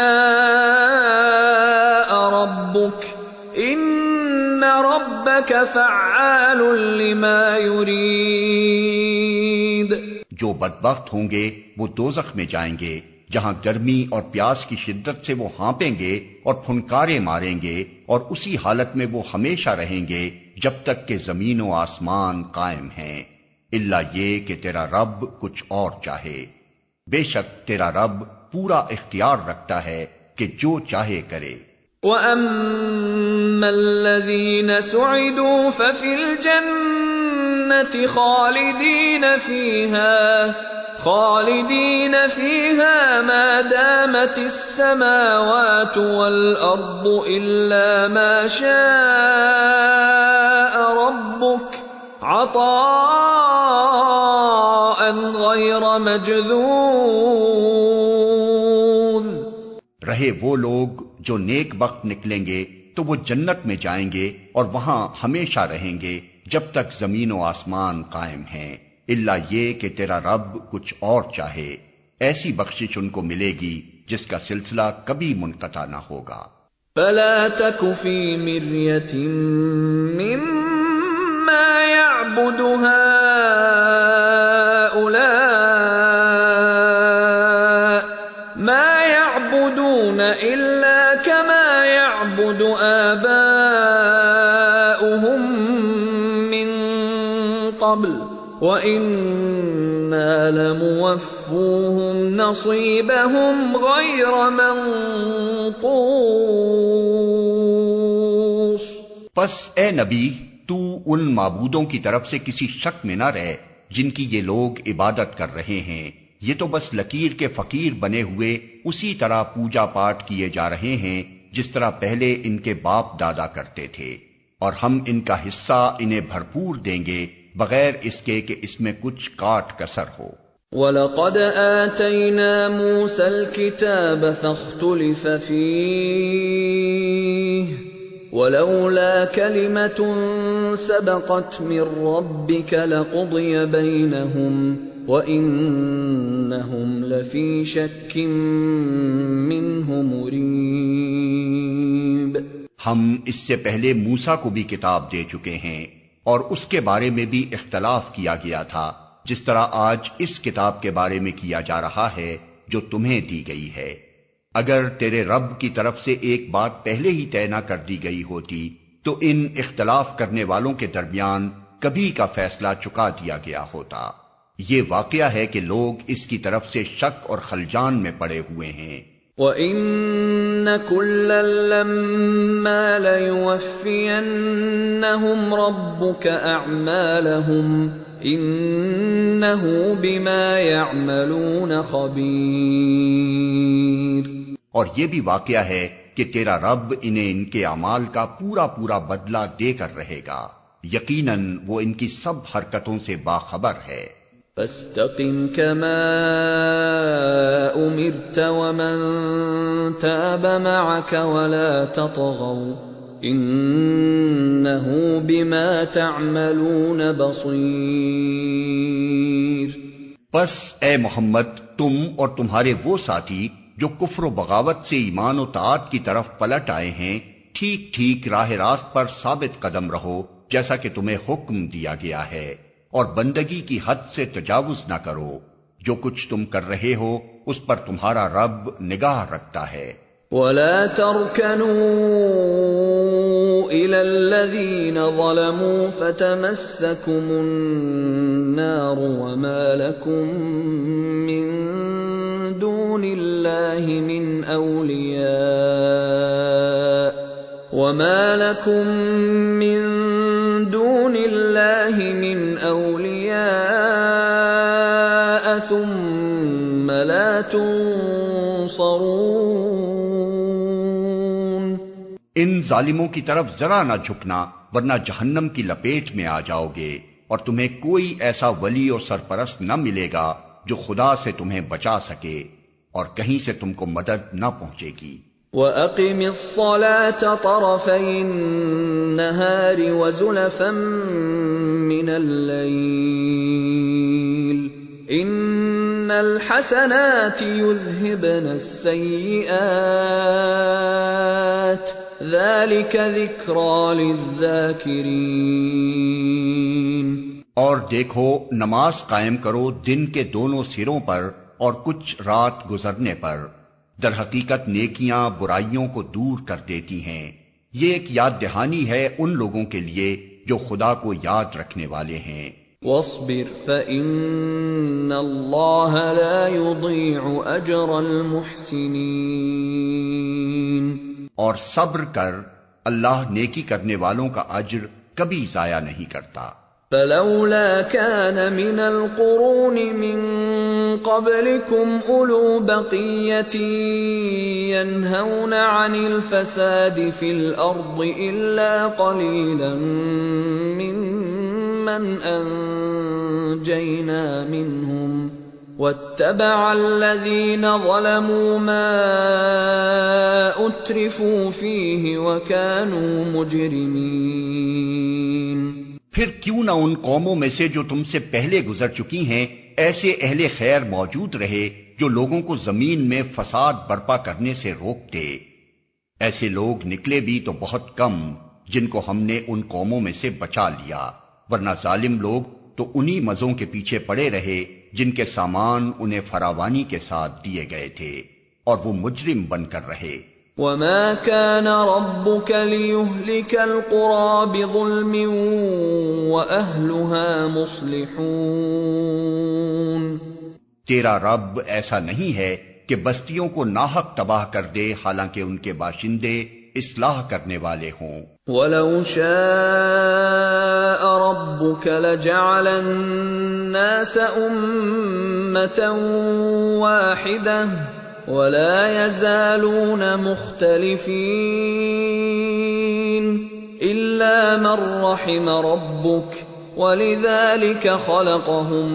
S1: رَبُّكَ إِنَّ رَبَّكَ فَعَّالٌ لِمَا يُرِيدُ۔
S2: جو بدبخت ہوں گے وہ دوزخ میں جائیں گے، جہاں گرمی اور پیاس کی شدت سے وہ ہانپیں گے اور پھنکارے ماریں گے، اور اسی حالت میں وہ ہمیشہ رہیں گے جب تک کہ زمین و آسمان قائم ہیں، الا یہ کہ تیرا رب کچھ اور چاہے۔ بے شک تیرا رب پورا اختیار رکھتا ہے کہ جو چاہے کرے۔
S1: وَأَمَّا الَّذِينَ سُعِدُوا فَفِي الْجَنَّةِ خالدين فيها ما دامت السماوات والأرض إلا ما شاء ربك عطاء غير مجذوذ۔
S2: رہے وہ لوگ جو نیک بخت نکلیں گے تو وہ جنت میں جائیں گے اور وہاں ہمیشہ رہیں گے جب تک زمین و آسمان قائم ہیں، الا یہ کہ تیرا رب کچھ اور چاہے۔ ایسی بخشش ان کو ملے گی جس کا سلسلہ کبھی منقطع نہ ہوگا۔
S1: فَلَا تَكُ فِي مِرْيَةٍ مِّمَّا يَعْبُدُ هَٰؤُلَاءِ مَا يَعْبُدُونَ إِلَّا كَمَا يَعْبُدُ آبَاؤُهُم مِّن قَبْلُ وَإِنَّا لَمُوَفُّوهُمْ نَصِيبَهُمْ غَيْرَ مَنقُوصٍ۔
S2: پس اے نبی تو ان معبودوں کی طرف سے کسی شک میں نہ رہ جن کی یہ لوگ عبادت کر رہے ہیں، یہ تو بس لکیر کے فقیر بنے ہوئے اسی طرح پوجا پاٹ کیے جا رہے ہیں جس طرح پہلے ان کے باپ دادا کرتے تھے، اور ہم ان کا حصہ انہیں بھرپور دیں گے بغیر اس کے کہ اس میں کچھ کاٹ کسر ہو۔
S1: وَلَقَدْ آتَيْنَا مُوسَى الْكِتَابَ فَاخْتُلِفَ فِيهِ وَلَوْلَا كَلِمَةٌ سَبَقَتْ مِنْ رَبِّكَ لَقُضِيَ بَيْنَهُمْ وَإِنَّهُمْ لَفِي شَكٍّ مِّنْهُ مُرِيبٍ۔
S2: ہم اس سے پہلے موسیٰ کو بھی کتاب دے چکے ہیں اور اس کے بارے میں بھی اختلاف کیا گیا تھا، جس طرح آج اس کتاب کے بارے میں کیا جا رہا ہے جو تمہیں دی گئی ہے۔ اگر تیرے رب کی طرف سے ایک بات پہلے ہی طے نہ کر دی گئی ہوتی تو ان اختلاف کرنے والوں کے درمیان کبھی کا فیصلہ چکا دیا گیا ہوتا۔ یہ واقعہ ہے کہ لوگ اس کی طرف سے شک اور خلجان میں پڑے ہوئے ہیں۔
S1: وَإِنَّ كُلًّا لَّمَّا لَيُوَفِّيَنَّهُمْ رَبُّكَ أَعْمَالَهُمْ إِنَّهُ بِمَا يَعْمَلُونَ خَبِيرٌ۔
S2: اور یہ بھی واقعہ ہے کہ تیرا رب انہیں ان کے اعمال کا پورا پورا بدلہ دے کر رہے گا، یقیناً وہ ان کی سب حرکتوں سے باخبر ہے۔
S1: فَاسْتَقِمْ كَمَا أُمِرْتَ وَمَنْ تَابَ مَعَكَ وَلَا تَطْغَوْا إِنَّهُ بِمَا تَعْمَلُونَ بَصِيرٌ۔
S2: پس اے محمد، تم اور تمہارے وہ ساتھی جو کفر و بغاوت سے ایمان و طاعت کی طرف پلٹ آئے ہیں، ٹھیک ٹھیک راہ راست پر ثابت قدم رہو جیسا کہ تمہیں حکم دیا گیا ہے، اور بندگی کی حد سے تجاوز نہ کرو۔ جو کچھ تم کر رہے ہو اس پر تمہارا رب نگاہ رکھتا ہے۔
S1: وَلَا تَرْكَنُوا إِلَى الَّذِينَ ظَلَمُوا فَتَمَسَّكُمُ النَّارُ وَمَا لَكُم مِّن دُونِ اللَّهِ مِنْ أَوْلِيَاءَ ثُمَّ لَا تُنصَرُونَ۔
S2: ان ظالموں کی طرف ذرا نہ جھکنا ورنہ جہنم کی لپیٹ میں آ جاؤ گے، اور تمہیں کوئی ایسا ولی اور سرپرست نہ ملے گا جو خدا سے تمہیں بچا سکے، اور کہیں سے تم کو مدد نہ پہنچے گی۔
S1: وَأَقِمِ الصَّلَاةَ طَرَفَيِ النَّهَارِ وَزُلَفًا مِّنَ اللَّيْلِ إِنَّ الْحَسَنَاتِ يُذْهِبْنَ السَّيِّئَاتِ ذَلِكَ ذِكْرَى لِلذَّاكِرِينَ۔
S2: اور دیکھو، نماز قائم کرو دن کے دونوں سروں پر اور کچھ رات گزرنے پر، در حقیقت نیکیاں برائیوں کو دور کر دیتی ہیں۔ یہ ایک یاد دہانی ہے ان لوگوں کے لیے جو خدا کو یاد رکھنے والے ہیں۔
S1: وَاصْبِرْ فَإِنَّ اللَّهَ لَا يُضِيعُ أَجْرَ الْمُحْسِنِينَ۔
S2: اور صبر کر، اللہ نیکی کرنے والوں کا اجر کبھی ضائع نہیں کرتا۔
S1: فَلَوْلَا كَانَ مِنَ الْقُرُونِ مِنْ قَبْلِكُمْ أُولُو بَقِيَّةٍ يَنْهَوْنَ عَنِ الْفَسَادِ فِي الْأَرْضِ إِلَّا قَلِيلًا مِّمَّنْ أَنْجَيْنَا مِنْهُمْ وَاتَّبَعَ الَّذِينَ ظَلَمُوا مَا أُتْرِفُوا فِيهِ وَكَانُوا مُجْرِمِينَ۔
S2: پھر کیوں نہ ان قوموں میں سے جو تم سے پہلے گزر چکی ہیں ایسے اہل خیر موجود رہے جو لوگوں کو زمین میں فساد برپا کرنے سے روکتے۔ ایسے لوگ نکلے بھی تو بہت کم جن کو ہم نے ان قوموں میں سے بچا لیا، ورنہ ظالم لوگ تو انہی مزوں کے پیچھے پڑے رہے جن کے سامان انہیں فراوانی کے ساتھ دیے گئے تھے، اور وہ مجرم بن کر رہے۔
S1: وَمَا كَانَ رَبُّكَ لِيُهْلِكَ الْقُرَىٰ بِظُلْمٍ وَأَهْلُهَا مُصْلِحُونَ۔
S2: تیرا رب ایسا نہیں ہے کہ بستیوں کو ناحق تباہ کر دے حالانکہ ان کے باشندے اصلاح کرنے والے ہوں۔
S1: وَلَوْ شَاءَ رَبُّكَ لَجَعَلَ النَّاسَ أُمَّةً وَاحِدَةً وَلَا يَزَالُونَ مُخْتَلِفِينَ إِلَّا مَن رَّحِمَ رَبُّكَ وَلِذَلِكَ خَلَقَهُمْ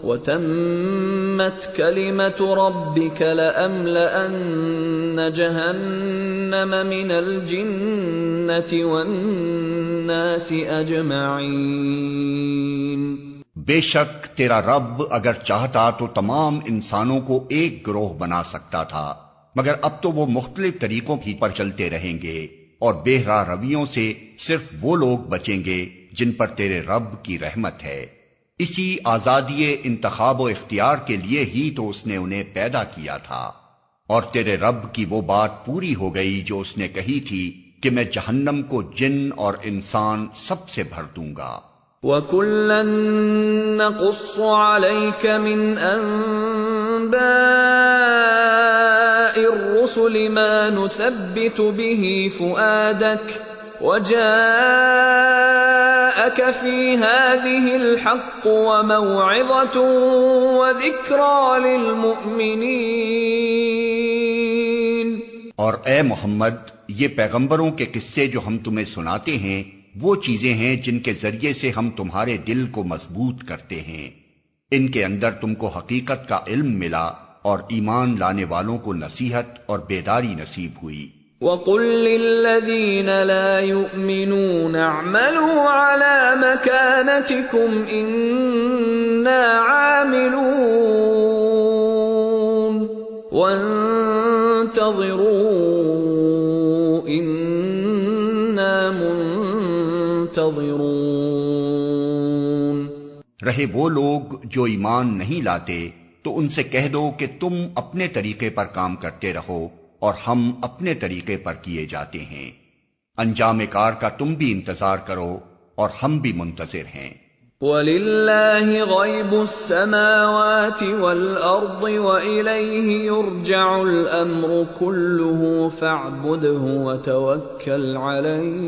S1: وَتَمَّتْ كَلِمَةُ رَبِّكَ لَأَمْلَأَنَّ جَهَنَّمَ مِنَ الْجِنَّةِ وَالنَّاسِ أَجْمَعِينَ۔
S2: بے شک تیرا رب اگر چاہتا تو تمام انسانوں کو ایک گروہ بنا سکتا تھا، مگر اب تو وہ مختلف طریقوں پر چلتے رہیں گے، اور بے راہ رویوں سے صرف وہ لوگ بچیں گے جن پر تیرے رب کی رحمت ہے۔ اسی آزادی انتخاب و اختیار کے لیے ہی تو اس نے انہیں پیدا کیا تھا، اور تیرے رب کی وہ بات پوری ہو گئی جو اس نے کہی تھی کہ میں جہنم کو جن اور انسان سب سے بھر دوں گا۔
S1: وَكُلًّا نَّقُصُّ عَلَيْكَ مِنْ أَنبَاءِ الرُّسُلِ مَا نُثَبِّتُ بِهِ فُؤَادَكَ وَجَاءَكَ فِي هَٰذِهِ الْحَقُّ وَمَوْعِظَةٌ وَذِكْرَىٰ لِلْمُؤْمِنِينَ۔
S2: اور اے محمد، یہ پیغمبروں کے قصے جو ہم تمہیں سناتے ہیں وہ چیزیں ہیں جن کے ذریعے سے ہم تمہارے دل کو مضبوط کرتے ہیں۔ ان کے اندر تم کو حقیقت کا علم ملا اور ایمان لانے والوں کو نصیحت اور بیداری نصیب ہوئی۔
S1: وَقُل لِّلَّذِينَ لَا يُؤْمِنُونَ اعْمَلُوا عَلَىٰ مَكَانَتِكُمْ إِنَّا عَامِلُونَ وَانتَظِرُوا إِنَّا منتظرون۔
S2: رہے وہ لوگ جو ایمان نہیں لاتے تو ان سے کہہ دو کہ تم اپنے طریقے پر کام کرتے رہو اور ہم اپنے طریقے پر کیے جاتے ہیں، انجام کار کا تم بھی انتظار کرو اور ہم بھی منتظر ہیں۔
S1: وَلِلَّهِ غَيْبُ السَّمَاوَاتِ وَالْأَرْضِ وَإِلَيْهِ يُرْجَعُ الْأَمْرُ كُلُّهُ فَاعْبُدْهُ وَتَوَكَّلْ عَلَيْهِ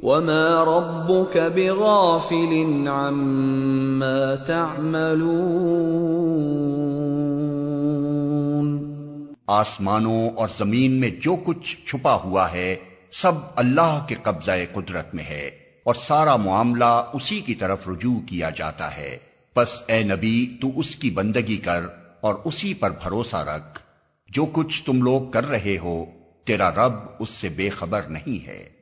S1: وَمَا رَبُّكَ بِغَافِلٍ عَمَّا تَعْمَلُونَ۔
S2: آسمانوں اور زمین میں جو کچھ چھپا ہوا ہے سب اللہ کے قبضہ قدرت میں ہے، اور سارا معاملہ اسی کی طرف رجوع کیا جاتا ہے۔ پس اے نبی تو اس کی بندگی کر اور اسی پر بھروسہ رکھ، جو کچھ تم لوگ کر رہے ہو تیرا رب اس سے بے خبر نہیں ہے۔